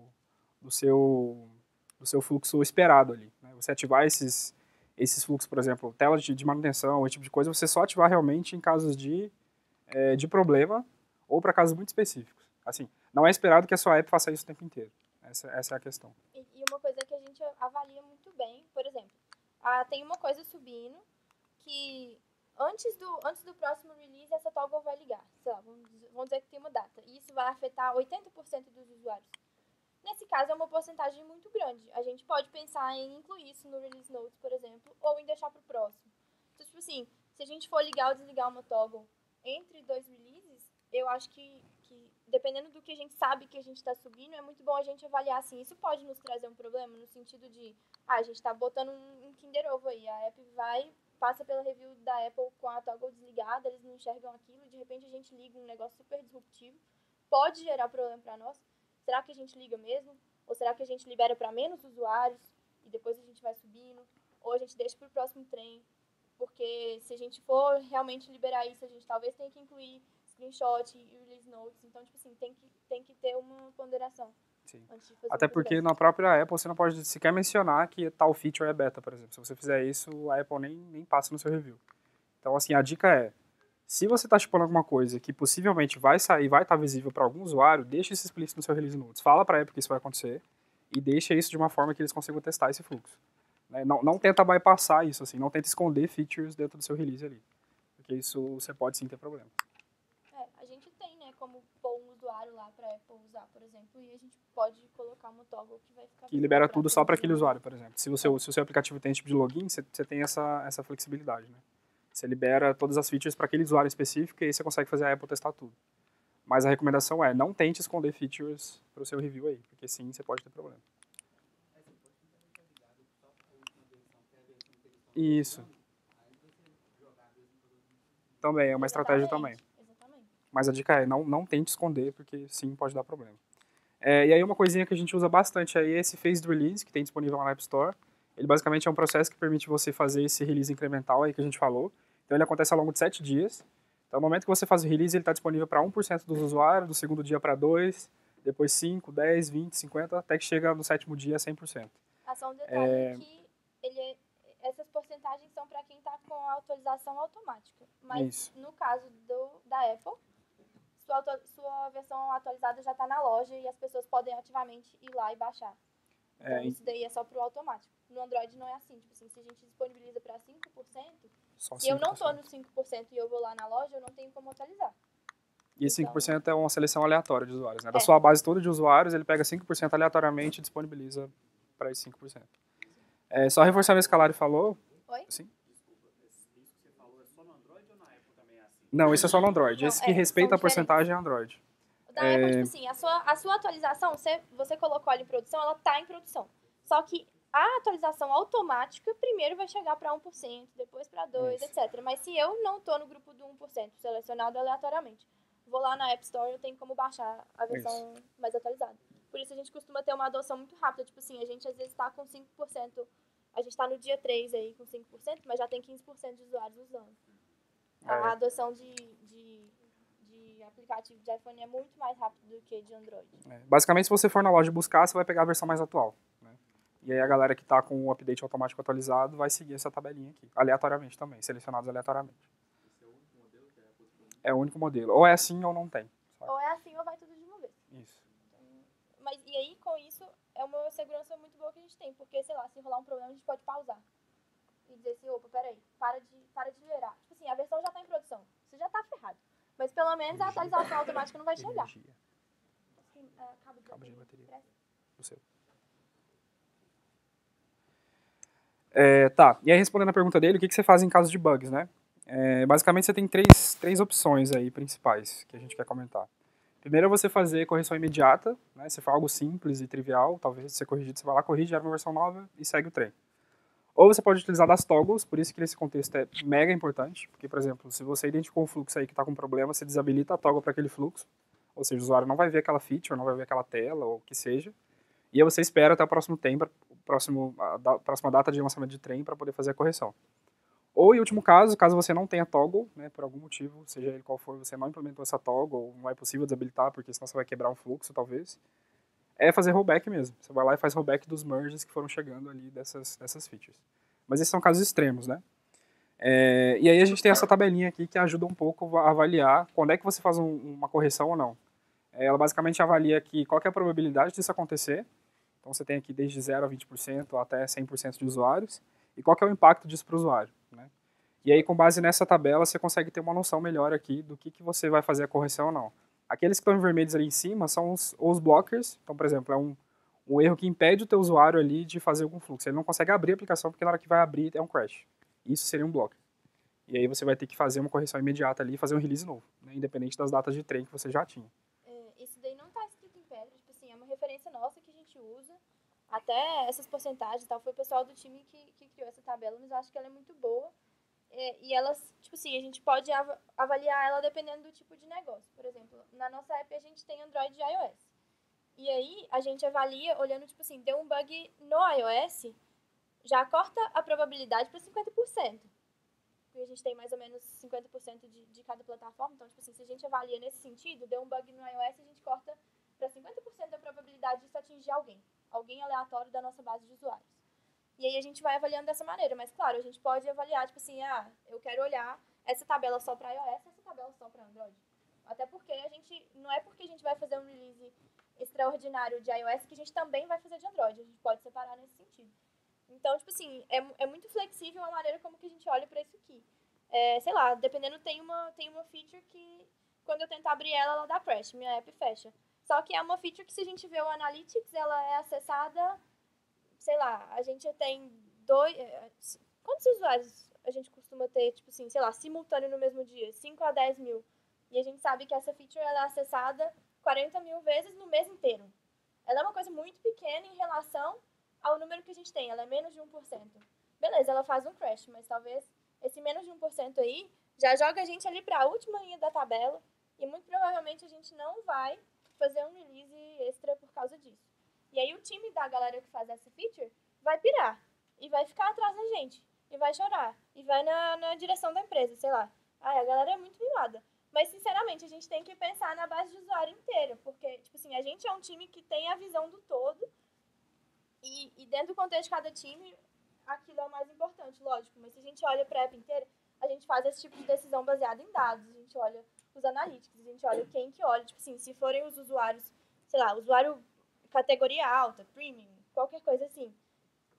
B: fluxo esperado ali. Né? Você ativar esses fluxos, por exemplo, tela de manutenção, esse tipo de coisa, você só ativar realmente em casos de problema ou para casos muito específicos. Assim, não é esperado que a sua app faça isso o tempo inteiro. Essa é a questão.
A: E uma coisa que a gente avalia muito bem, por exemplo, tem uma coisa subindo que antes do próximo release essa toggle vai ligar. Sei lá, vamos dizer que tem uma data. E isso vai afetar 80% dos usuários. Nesse caso é uma porcentagem muito grande. A gente pode pensar em incluir isso no release notes, por exemplo, ou em deixar para o próximo. Então, tipo assim, se a gente for ligar ou desligar uma toggle entre 2 releases, eu acho que dependendo do que a gente sabe que a gente está subindo, é muito bom a gente avaliar assim. Isso pode nos trazer um problema no sentido de, a gente está botando um Kinder Ovo aí, a app vai passa pela review da Apple com a toggle desligada, eles não enxergam aquilo, de repente a gente liga um negócio super disruptivo, pode gerar problema para nós. Será que a gente liga mesmo? Ou será que a gente libera para menos usuários e depois a gente vai subindo? Ou a gente deixa para o próximo trem? Porque se a gente for realmente liberar isso, a gente talvez tenha que incluir screenshot e release notes. Então, tipo assim, tem que ter uma ponderação.
B: Sim.
A: Antes de fazer
B: Até
A: uma coisa
B: porque
A: dessa.
B: na própria Apple você não pode sequer mencionar que tal feature é beta, por exemplo. Se você fizer isso, a Apple nem passa no seu review. Então, assim, a dica é, se você está chipando alguma coisa que possivelmente vai sair, vai estar visível para algum usuário, deixa isso explícito no seu release notes. Fala para a Apple que isso vai acontecer e deixa isso de uma forma que eles consigam testar esse fluxo. Né? Não tenta bypassar isso, assim, não tenta esconder features dentro do seu release ali. Porque isso você pode sim ter problema.
A: A gente tem, né, como pôr um usuário lá para Apple usar, por exemplo, e a gente pode colocar uma toggle que vai ficar
B: Que libera
A: visível
B: tudo só para
A: todo
B: aquele usuário, por exemplo. Se o seu aplicativo tem esse tipo de login, você tem essa flexibilidade, né? Você libera todas as features para aquele usuário específico e aí você consegue fazer a Apple testar tudo. Mas a recomendação é, não tente esconder features para o seu review aí, porque sim, você pode ter problema. Isso. Também, é uma estratégia também.
A: Exatamente.
B: Mas a dica é, não tente esconder, porque sim, pode dar problema. E aí uma coisinha que a gente usa bastante aí é esse phased release, que tem disponível lá na App Store. Ele basicamente é um processo que permite você fazer esse release incremental aí que a gente falou. Então ele acontece ao longo de 7 dias. Então no momento que você faz o release, ele está disponível para 1% dos usuários, do segundo dia para 2%, depois 5%, 10%, 20%, 50%, até que chega no 7º dia a 100%.
A: Só um detalhe que essas porcentagens são para quem está com a atualização automática. Mas
B: Isso.
A: no caso da Apple, sua versão atualizada já está na loja e as pessoas podem ativamente ir lá e baixar. Então isso daí é só pro automático. No Android não é assim. Tipo assim, se a gente disponibiliza para 5%,
B: Só
A: se eu não
B: 5%.
A: tô no 5% e eu vou lá na loja, eu não tenho como atualizar.
B: E esse 5% é uma seleção aleatória de usuários, né? Da
A: É.
B: sua base toda de usuários, ele pega 5% aleatoriamente e disponibiliza para esse 5%. Só reforçando isso que a Lari falou.
A: Oi?
B: Sim.
C: Isso que você falou é só no Android ou na Apple também é assim?
B: Não, isso é só no Android.
A: Não,
B: Esse que respeita
A: são
B: a porcentagem é Android.
A: Da Apple, tipo assim, a sua atualização, você colocou ela em produção, ela tá em produção. Só que a atualização automática primeiro vai chegar para 1%, depois para 2%,
B: Isso.
A: etc. Mas se eu não tô no grupo do 1%, selecionado aleatoriamente, vou lá na App Store, eu tenho como baixar a versão mais atualizada. Por isso a gente costuma ter uma adoção muito rápida. Tipo assim, a gente às vezes tá com 5%, a gente tá no dia 3 aí com 5%, mas já tem 15% de usuários usando. A adoção de aplicativo de iPhone é muito mais rápido do que de Android.
B: Basicamente, se você for na loja buscar, você vai pegar a versão mais atual. Né? E aí a galera que está com o update automático atualizado vai seguir essa tabelinha aqui, aleatoriamente também, selecionados aleatoriamente.
D: Esse é o único modelo que a Apple disponibiliza?
B: É o único modelo. Ou é assim ou não tem. Sabe?
A: Ou é assim ou vai tudo de uma vez.
B: Isso.
A: Mas e aí, com isso, é uma segurança muito boa que a gente tem. Porque, sei lá, se rolar um problema, a gente pode pausar. E dizer assim, opa, peraí, para de gerar. Tipo assim, a versão já tá em produção. Você já tá ferrado. Mas pelo menos a atualização automática não vai chegar.
B: Energia.
A: Cabo
B: de bateria.
A: Presta.
B: O seu. Tá, e aí respondendo a pergunta dele, o que você faz em caso de bugs, né? Basicamente você tem três opções aí principais que a gente quer comentar. Primeiro é você fazer correção imediata, né? Se for algo simples e trivial, talvez você corrigir, você vai lá, corrige, gera uma versão nova e segue o trem. Ou você pode utilizar das toggles, por isso que nesse contexto é mega importante, porque, por exemplo, se você identificou um fluxo aí que está com problema, você desabilita a toggle para aquele fluxo, ou seja, o usuário não vai ver aquela feature, não vai ver aquela tela, ou o que seja, e aí você espera até o próximo tempo, a próxima data de lançamento de trem para poder fazer a correção. Ou, em último caso você não tenha toggle, né, por algum motivo, seja ele qual for, você não implementou essa toggle, ou não é possível desabilitar, porque senão você vai quebrar um fluxo, talvez, é fazer rollback mesmo. Você vai lá e faz rollback dos merges que foram chegando ali dessas features. Mas esses são casos extremos, né? E aí a gente tem essa tabelinha aqui que ajuda um pouco a avaliar quando é que você faz uma correção ou não. Ela basicamente avalia aqui qual que é a probabilidade disso acontecer. Então você tem aqui desde 0 a 20% até 100% de usuários. E qual que é o impacto disso para o usuário, né? E aí com base nessa tabela você consegue ter uma noção melhor aqui do que você vai fazer a correção ou não. Aqueles que estão em vermelhos ali em cima são os blockers. Então, por exemplo, é um erro que impede o teu usuário ali de fazer algum fluxo. Ele não consegue abrir a aplicação porque na hora que vai abrir é um crash. Isso seria um blocker. E aí você vai ter que fazer uma correção imediata ali e fazer um release novo, né, independente das datas de trem que você já tinha.
A: Isso daí não tá escrito em pedra, tipo assim, é uma referência nossa que a gente usa. Até essas porcentagens e tal, foi o pessoal do time que criou essa tabela, mas eu acho que ela é muito boa. e elas, tipo assim, a gente pode avaliar ela dependendo do tipo de negócio. Por exemplo, na nossa app a gente tem Android e iOS. E aí a gente avalia olhando, tipo assim, deu um bug no iOS, já corta a probabilidade para 50%. Porque a gente tem mais ou menos 50% de cada plataforma. Então, tipo assim, se a gente avalia nesse sentido, deu um bug no iOS, a gente corta para 50% da probabilidade disso atingir alguém aleatório da nossa base de usuários. E aí a gente vai avaliando dessa maneira. Mas, claro, a gente pode avaliar, tipo assim, eu quero olhar essa tabela só para iOS, essa tabela só para Android. Até porque não é porque a gente vai fazer um release extraordinário de iOS que a gente também vai fazer de Android. A gente pode separar nesse sentido. Então, tipo assim, é muito flexível a maneira como que a gente olha para isso aqui. Sei lá, dependendo, tem uma feature que, quando eu tentar abrir ela dá crash, minha app fecha. Só que é uma feature que, se a gente vê o Analytics, ela é acessada, sei lá, a gente tem quantos usuários a gente costuma ter, tipo assim, sei lá, simultâneo no mesmo dia? 5 a 10 mil. E a gente sabe que essa feature ela é acessada 40 mil vezes no mês inteiro. Ela é uma coisa muito pequena em relação ao número que a gente tem. Ela é menos de 1%. Beleza, ela faz um crash, mas talvez esse menos de 1% aí já joga a gente ali para a última linha da tabela e muito provavelmente a gente não vai fazer um release extra por causa disso. E aí o time da galera que faz essa feature vai pirar e vai ficar atrás da gente e vai chorar e vai na direção da empresa, sei lá. A galera é muito mimada. Mas, sinceramente, a gente tem que pensar na base de usuário inteira, porque, tipo assim, a gente é um time que tem a visão do todo e dentro do contexto de cada time, aquilo é o mais importante, lógico. Mas se a gente olha para a app inteira, a gente faz esse tipo de decisão baseada em dados, a gente olha os analytics, a gente olha quem que olha, tipo assim, se forem os usuários, sei lá, usuário categoria alta, premium, qualquer coisa assim.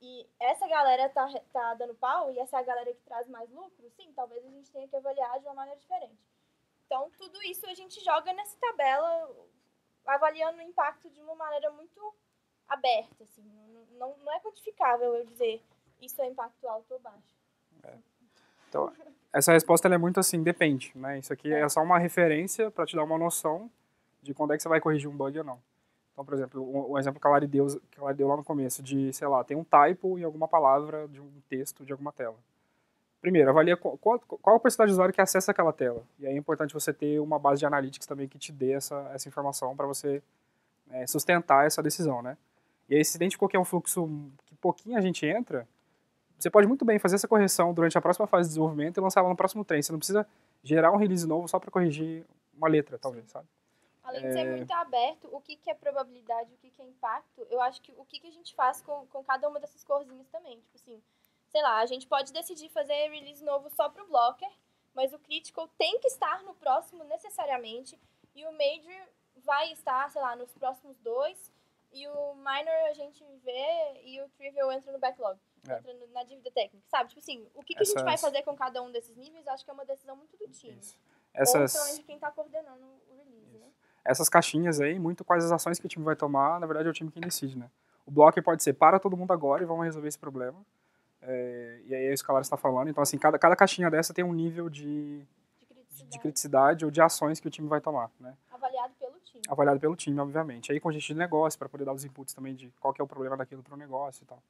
A: E essa galera tá dando pau, e essa é a galera que traz mais lucro, sim, talvez a gente tenha que avaliar de uma maneira diferente. Então, tudo isso a gente joga nessa tabela, avaliando o impacto de uma maneira muito aberta, assim. Não é quantificável eu dizer isso é impacto alto ou baixo.
B: Então, essa resposta ela é muito assim, depende, né? Isso aqui é só uma referência para te dar uma noção de quando é que você vai corrigir um bug ou não. Então, por exemplo, o exemplo que a Lari deu lá no começo, de, sei lá, tem um typo em alguma palavra de um texto de alguma tela. Primeiro, avalia qual a porcentagem de usuário que acessa aquela tela. E aí é importante você ter uma base de analytics também que te dê essa informação para você sustentar essa decisão, né? E aí, se identificou que é um fluxo que pouquinho a gente entra, você pode muito bem fazer essa correção durante a próxima fase de desenvolvimento e lançar ela no próximo trem. Você não precisa gerar um release novo só para corrigir uma letra, talvez, sabe?
A: Além de ser muito aberto, o que é probabilidade, o que é impacto, eu acho que o que a gente faz com cada uma dessas corzinhas também. Tipo assim, sei lá, a gente pode decidir fazer release novo só pro Blocker, mas o Critical tem que estar no próximo necessariamente, e o Major vai estar, sei lá, nos próximos 2, e o Minor a gente vê, e o Trivial entra no backlog, entra na dívida técnica, sabe? Tipo assim, o que a gente vai fazer com cada um desses níveis, eu acho que é uma decisão muito do time.
B: Isso.
A: Ou pelo de quem tá coordenando o release, né?
B: Essas caixinhas aí, muito quais as ações que o time vai tomar, na verdade é o time quem decide, né? O blocker pode ser, para todo mundo agora e vamos resolver esse problema. E aí é isso que a Lara está falando. Então, assim, cada caixinha dessa tem um nível de criticidade ou de ações que o time vai tomar, né?
A: Avaliado pelo time.
B: Avaliado pelo time, obviamente. Aí com gente de negócio, para poder dar os inputs também de qual que é o problema daquilo para o negócio e tal.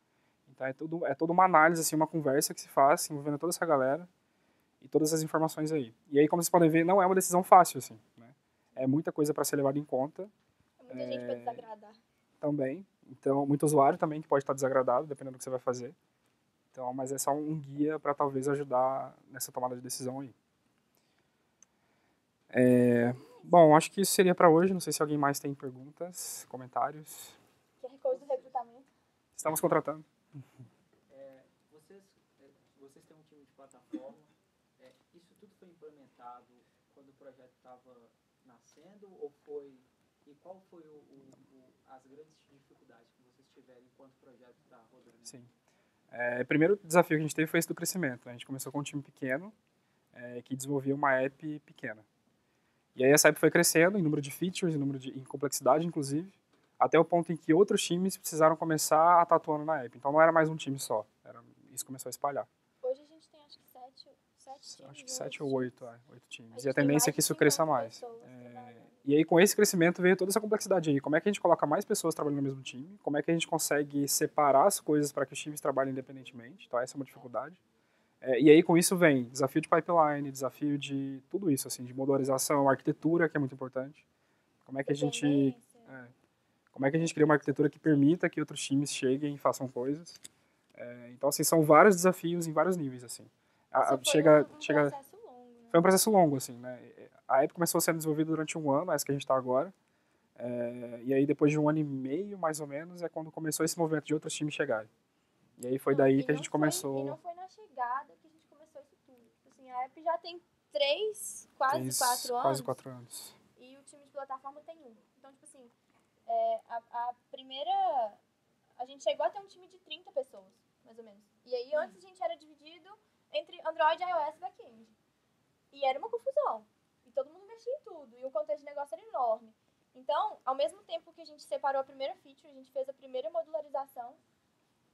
B: Então, é toda uma análise, assim, uma conversa que se faz, envolvendo toda essa galera e todas as informações aí. E aí, como vocês podem ver, não é uma decisão fácil, assim, né? É muita coisa para ser levada em conta.
A: É muita gente para desagradar.
B: Também. Então, muito usuário também que pode estar desagradado, dependendo do que você vai fazer. Então, mas é só um guia para talvez ajudar nessa tomada de decisão aí. Bom, acho que isso seria para hoje. Não sei se alguém mais tem perguntas, comentários.
A: QR Code do recrutamento.
B: Estamos contratando.
E: Vocês têm um time de plataforma. Isso tudo foi implementado quando o projeto estava nascendo ou foi? E qual foi as grandes dificuldades que vocês tiveram enquanto o projeto está rodando?
B: Sim. O primeiro desafio que a gente teve foi esse do crescimento. A gente começou com um time pequeno que desenvolvia uma app pequena. E aí essa app foi crescendo em número de features, em complexidade, inclusive, até o ponto em que outros times precisaram começar a estar atuando na app. Então não era mais um time só. Isso começou a espalhar.
A: Hoje a gente tem acho que 7 times.
B: Acho que 7 ou 8 times. E a tendência é que isso cresça mais. E aí, com esse crescimento, veio toda essa complexidade aí. Como é que a gente coloca mais pessoas trabalhando no mesmo time? Como é que a gente consegue separar as coisas para que os times trabalhem independentemente? Então, essa é uma dificuldade. E aí, com isso, vem desafio de pipeline, desafio de tudo isso, assim, de modularização, arquitetura, que é muito importante. Como é que a gente,
A: Dependência.
B: como é que a gente cria uma arquitetura que permita que outros times cheguem e façam coisas. Então, assim, são vários desafios em vários níveis, assim.
A: Isso foi
B: Chega,
A: processo longo, né?
B: foi um processo longo, assim, né? A app começou sendo desenvolvida durante um ano, essa que a gente está agora. E aí, depois de um ano e meio, mais ou menos, é quando começou esse movimento de outros times chegarem. E aí foi daí que a gente começou...
A: E não foi na chegada que a gente começou isso tudo. Tipo assim, a app já tem 3, quase 4 anos.
B: Quase 4 anos.
A: E o time de plataforma tem 1. Então, tipo assim, a primeira... A gente chegou a ter um time de 30 pessoas, mais ou menos. E aí, antes a gente era dividido entre Android, iOS e back-end. E era uma confusão. E todo mundo mexia em tudo. E o contexto de negócio era enorme. Então, ao mesmo tempo que a gente separou a primeira feature, a gente fez a primeira modularização,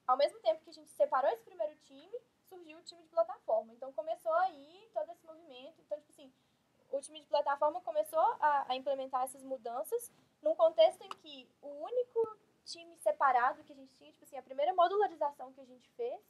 A: ao mesmo tempo que a gente separou esse primeiro time, surgiu o time de plataforma. Então, começou aí todo esse movimento. Então, tipo assim, o time de plataforma começou a implementar essas mudanças num contexto em que o único time separado que a gente tinha, tipo assim, a primeira modularização que a gente fez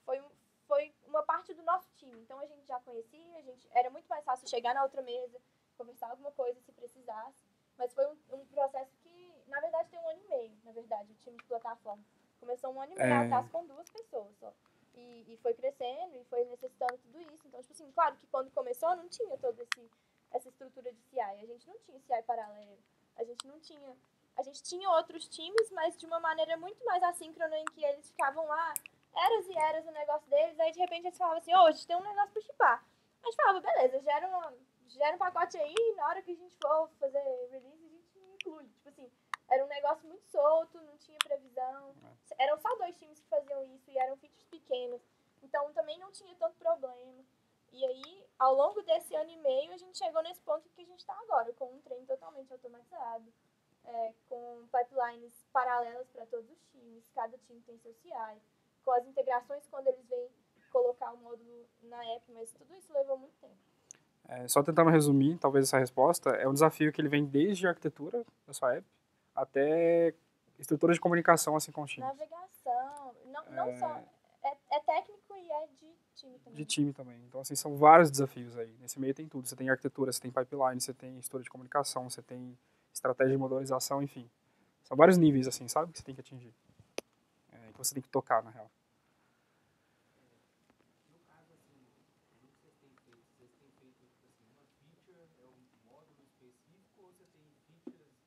A: foi uma parte do nosso time. Então, a gente já conhecia, era muito mais fácil chegar na outra mesa, conversar alguma coisa se precisasse. Mas foi um processo que, na verdade, tem um ano e meio, na verdade, o time de plataforma. Começou um ano e meio atrás com 2 pessoas só. E foi crescendo e foi necessitando tudo isso. Então, tipo assim, claro que quando começou não tinha toda essa estrutura de CI. A gente não tinha CI paralelo. A gente tinha outros times, mas de uma maneira muito mais assíncrona, em que eles ficavam lá, eras e eras no negócio deles, aí de repente eles falavam assim, a gente tem um negócio pra chipar. A gente falava, beleza, gera um pacote aí, na hora que a gente for fazer release, a gente inclui. Tipo assim, era um negócio muito solto, não tinha previsão. Eram só 2 times que faziam isso e eram features pequenas. Então também não tinha tanto problema. E aí, ao longo desse ano e meio, a gente chegou nesse ponto que a gente está agora, com um trem totalmente automatizado, com pipelines paralelas para todos os times, cada time tem seu CI, com as integrações quando eles vêm colocar o módulo na app, mas tudo isso levou muito tempo.
B: Só tentando resumir, talvez, essa resposta, é um desafio que ele vem desde a arquitetura da sua app até estrutura de comunicação assim com os times.
A: Navegação, não só... É técnico e é de time também.
B: De time também. Então, assim, são vários desafios aí. Nesse meio tem tudo. Você tem arquitetura, você tem pipeline, você tem estrutura de comunicação, você tem estratégia de modularização, enfim. São vários níveis, assim, sabe? Que você tem que atingir. Que você tem que tocar, na real.
D: No caso, assim, do que vocês têm feito tipo assim, uma feature é um módulo específico ou você tem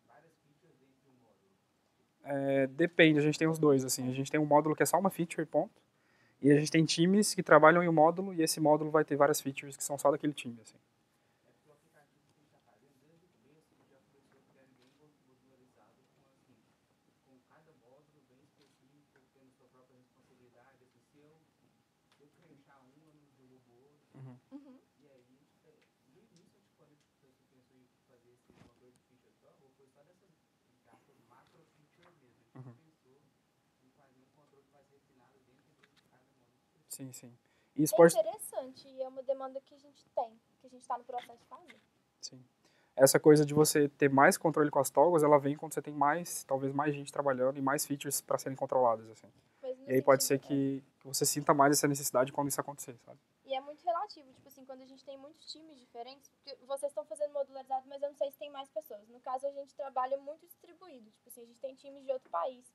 D: várias features dentro de um módulo?
B: Depende, a gente tem os dois, assim. A gente tem um módulo que é só uma feature, ponto. E a gente tem times que trabalham em um módulo e esse módulo vai ter várias features que são só daquele time, assim.
D: É porque o aplicativo que a gente está fazendo desde o começo, ele já começou que era bem modularizado com cada módulo bem específico, tendo sua própria responsabilidade. Assim, se eu crunchar um, eu não derrubo outro. E aí, no início, quando você pensou em fazer esse motor de feature só, ou foi só dessas macro feature mesmo? A gente pensou em fazer um controle mais refinado dentro de cada módulo.
B: Sim, sim.
A: É interessante e é uma demanda que a gente tem, que a gente está no processo de fazer.
B: Sim. Essa coisa de você ter mais controle com as toggles, ela vem quando você tem talvez mais gente trabalhando e mais features para serem controladas, assim. E aí pode ser que você sinta mais essa necessidade quando isso acontecer, sabe?
A: E é muito relativo, tipo assim, quando a gente tem muitos times diferentes, porque vocês estão fazendo modularizado, mas eu não sei se tem mais pessoas. No caso, a gente trabalha muito distribuído, tipo assim, a gente tem times de outro país,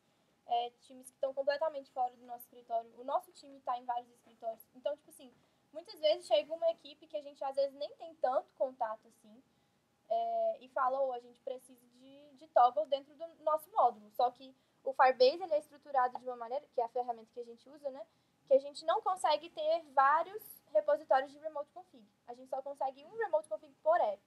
A: times que estão completamente fora do nosso escritório. O nosso time está em vários escritórios. Então, tipo assim, muitas vezes chega uma equipe que a gente às vezes nem tem tanto contato assim, e fala, a gente precisa de toggle dentro do nosso módulo. Só que o Firebase ele é estruturado de uma maneira, que é a ferramenta que a gente usa, né? Que a gente não consegue ter vários repositórios de remote config. A gente só consegue um remote config por app.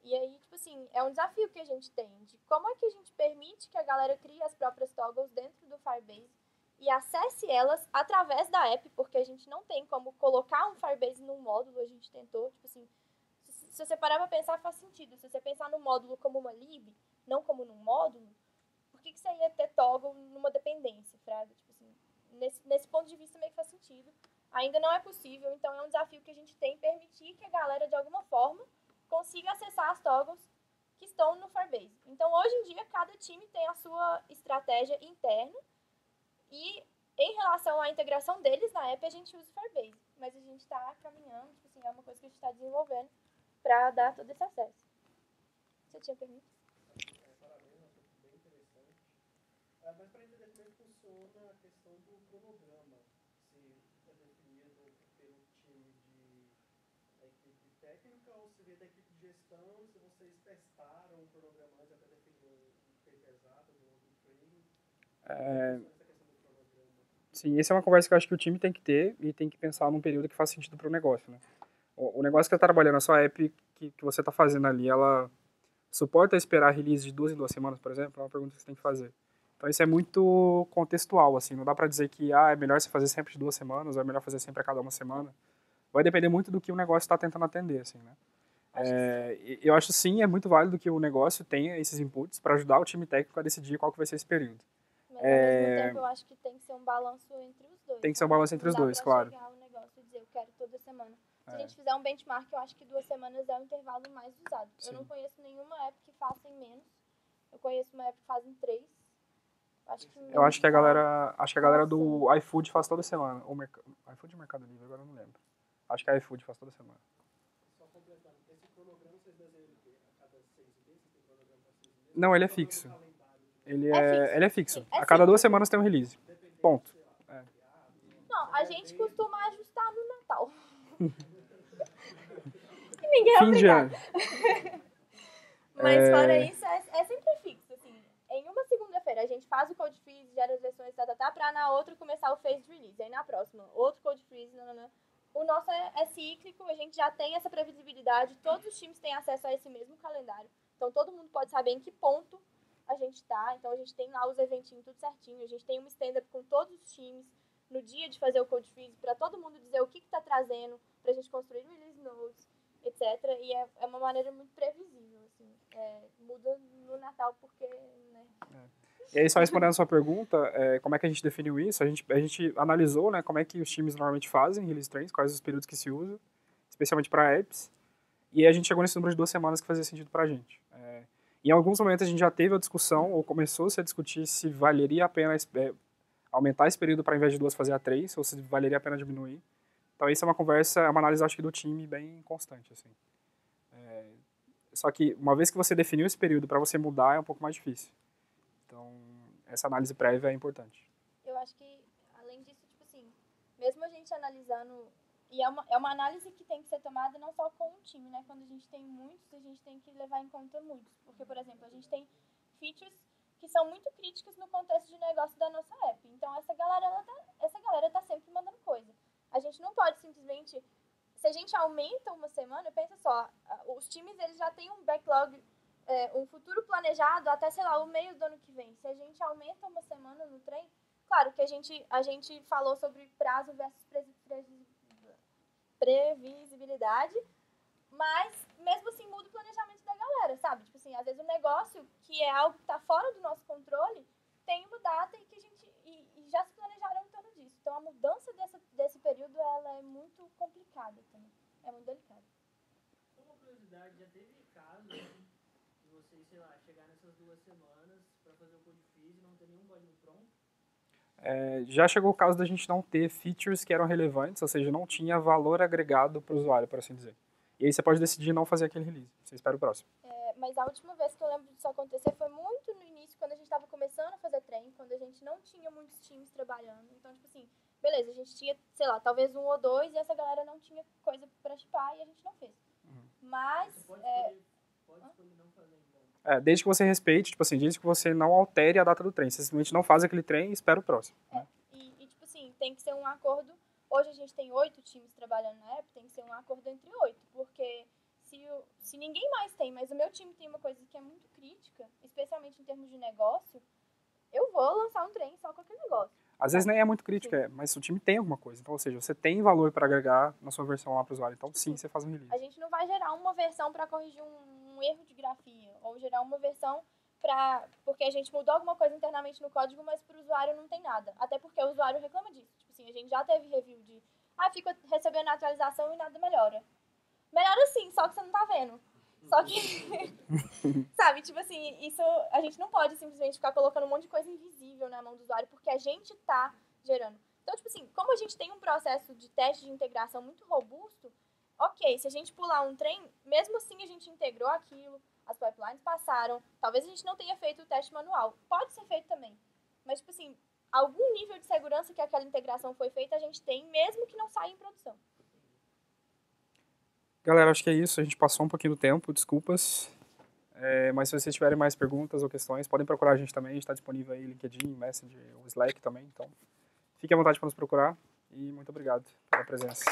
A: E aí, tipo assim, é um desafio que a gente tem de como é que a gente permite que a galera crie as próprias toggles dentro do Firebase e acesse elas através da app, porque a gente não tem como colocar um Firebase num módulo, a gente tentou, tipo assim, se você parar pra pensar, faz sentido. Se você pensar no módulo como uma lib, não como num módulo, por que você ia ter toggle numa dependência, fraga? Tipo assim, nesse ponto de vista meio que faz sentido. Ainda não é possível, então é um desafio que a gente tem, permitir que a galera, de alguma forma, consiga acessar as toggles que estão no Firebase. Então, hoje em dia, cada time tem a sua estratégia interna e em relação à integração deles na app, a gente usa o Firebase. Mas a gente está caminhando, tipo assim, é uma coisa que a gente está desenvolvendo para dar todo esse acesso. Você tinha pergunta?
C: Parabéns, é um assunto bem interessante. Mas para entender como é que funciona a questão do cronograma, se é definido pelo time da equipe técnica ou se vem da equipe de gestão, se vocês testaram o cronograma antes até definir um tempo exato do training. Essa questão do cronograma.
B: Sim, essa é uma conversa que eu acho que o time tem que ter e tem que pensar num período que faz sentido para o negócio, né? O negócio que você está trabalhando, a sua app que você está fazendo ali, ela suporta esperar release de 2 em 2 semanas, por exemplo? É uma pergunta que você tem que fazer. Então isso é muito contextual, assim, não dá para dizer que é melhor você fazer sempre de 2 semanas ou é melhor fazer sempre a cada uma semana. Vai depender muito do que o negócio está tentando atender, assim, né? Eu acho sim, é muito válido que o negócio tenha esses inputs para ajudar o time técnico a decidir qual que vai ser esse período.
A: Mas ao mesmo tempo eu acho que tem que ser um balanço entre os dois.
B: Tem que ser um balanço entre os dois, claro.
A: Não dá pra chegar ao negócio e dizer, eu quero toda semana. Se a gente fizer um benchmark, eu acho que 2 semanas é o intervalo mais usado.
B: Sim.
A: Eu não conheço nenhuma app que faça em menos. Eu conheço uma app que faz em 3.
B: Eu acho que a galera do iFood faz toda semana. iFood ou Mercado Livre, agora eu não lembro. Acho que a iFood faz toda semana.
C: Só completando, esse cronograma vocês desenham a cada 6 meses? Tem cronograma para 6 meses?
B: Não, ele é fixo. Ele é fixo.
A: É
B: A cada
A: fixo.
B: 2 semanas tem um release. Ponto.
A: Não, a gente costuma ajustar no Natal. E ninguém é
B: Fim de
A: obrigado.
B: ano.
A: Mas fora isso, é sempre fixo, assim. Em uma segunda-feira a gente faz o code freeze, gera as versões, pra na outra começar o phased release. Aí na próxima, outro code freeze, nananã. O nosso é cíclico, a gente já tem essa previsibilidade, todos os times têm acesso a esse mesmo calendário. Então todo mundo pode saber em que ponto a gente tá. Então a gente tem lá os eventinhos tudo certinho, a gente tem um stand-up com todos os times no dia de fazer o code freeze, pra todo mundo dizer o que tá trazendo, pra gente construir release notes, etc. E é uma maneira muito previsível, assim. Muda no Natal porque, né?
B: E aí, só respondendo a sua pergunta, como é que a gente definiu isso? A gente analisou, né, como é que os times normalmente fazem release trains, quais os períodos que se usam, especialmente para apps, e aí a gente chegou nesse número de 2 semanas que fazia sentido para a gente. Em alguns momentos a gente já teve a discussão, ou começou-se a discutir se valeria a pena aumentar esse período para, ao invés de 2, fazer a 3, ou se valeria a pena diminuir. Então isso é uma análise, acho que, do time bem constante, assim. Só que, uma vez que você definiu esse período, para você mudar é um pouco mais difícil. Então, essa análise prévia é importante.
A: Eu acho que, além disso, tipo assim, mesmo a gente analisando, e é uma análise que tem que ser tomada não só com um time, né? Quando a gente tem muitos, a gente tem que levar em conta muitos. Porque, por exemplo, a gente tem features que são muito críticas no contexto de negócio da nossa app. Então, essa galera tá sempre mandando coisa. A gente não pode simplesmente... Se a gente aumenta uma semana, pensa só, os times eles já têm um backlog, um futuro planejado até, sei lá, o meio do ano que vem. Se a gente aumenta uma semana no trem, claro que a gente falou sobre prazo versus previsibilidade, mas mesmo assim muda o planejamento da galera, sabe? Tipo assim, às vezes o negócio, que é algo que está fora do nosso controle, tem uma data e que a gente e já se planejaram em torno disso. Então a mudança desse período ela é muito complicada também. É muito delicada.
C: Só uma curiosidade, já teve casos de vocês, sei lá, chegar nessas 2 semanas para fazer o code freeze e não ter nenhum código pronto?
B: Já chegou o caso da gente não ter features que eram relevantes, ou seja, não tinha valor agregado para o usuário, por assim dizer. E aí você pode decidir não fazer aquele release. Você espera o próximo.
A: Mas a última vez que eu lembro disso acontecer foi muito no início, quando a gente estava começando a fazer trem, quando a gente não tinha muitos times trabalhando. Então, tipo assim, beleza, a gente tinha, sei lá, talvez 1 ou 2 e essa galera não tinha coisa para shippar e a gente não fez. Mas...
C: Você pode escolher não fazer, então.
B: Desde que você respeite, tipo assim, desde que você não altere a data do trem. Você simplesmente não faz aquele trem e espera o próximo. Né?
A: E, tipo assim, tem que ser um acordo. Hoje a gente tem 8 times trabalhando na app, tem que ser um acordo entre 8, porque se ninguém mais tem, mas o meu time tem uma coisa que é muito crítica, especialmente em termos de negócio, eu vou lançar um trem só com aquele negócio.
B: Às vezes nem é muito crítica, mas o time tem alguma coisa. Então, ou seja, você tem valor para agregar na sua versão lá para o usuário. Então, sim, você faz um release.
A: A gente não vai gerar uma versão para corrigir um erro de grafia, ou gerar uma versão porque a gente mudou alguma coisa internamente no código, mas para o usuário não tem nada. Até porque o usuário reclama disso. Tipo assim, a gente já teve review de fica recebendo a atualização e nada melhora. Melhora sim, só que você não tá vendo. Só que, sabe, tipo assim, isso a gente não pode simplesmente ficar colocando um monte de coisa invisível na mão do usuário, porque a gente tá gerando. Então, tipo assim, como a gente tem um processo de teste de integração muito robusto, ok, se a gente pular um trem, mesmo assim a gente integrou aquilo, as pipelines passaram, talvez a gente não tenha feito o teste manual. Pode ser feito também. Mas, tipo assim, algum nível de segurança que aquela integração foi feita, a gente tem, mesmo que não saia em produção.
B: Galera, acho que é isso. A gente passou um pouquinho do tempo, desculpas. Mas se vocês tiverem mais perguntas ou questões, podem procurar a gente também. A gente está disponível aí, LinkedIn, Messenger, o Slack também. Então, fiquem à vontade para nos procurar. E muito obrigado pela presença.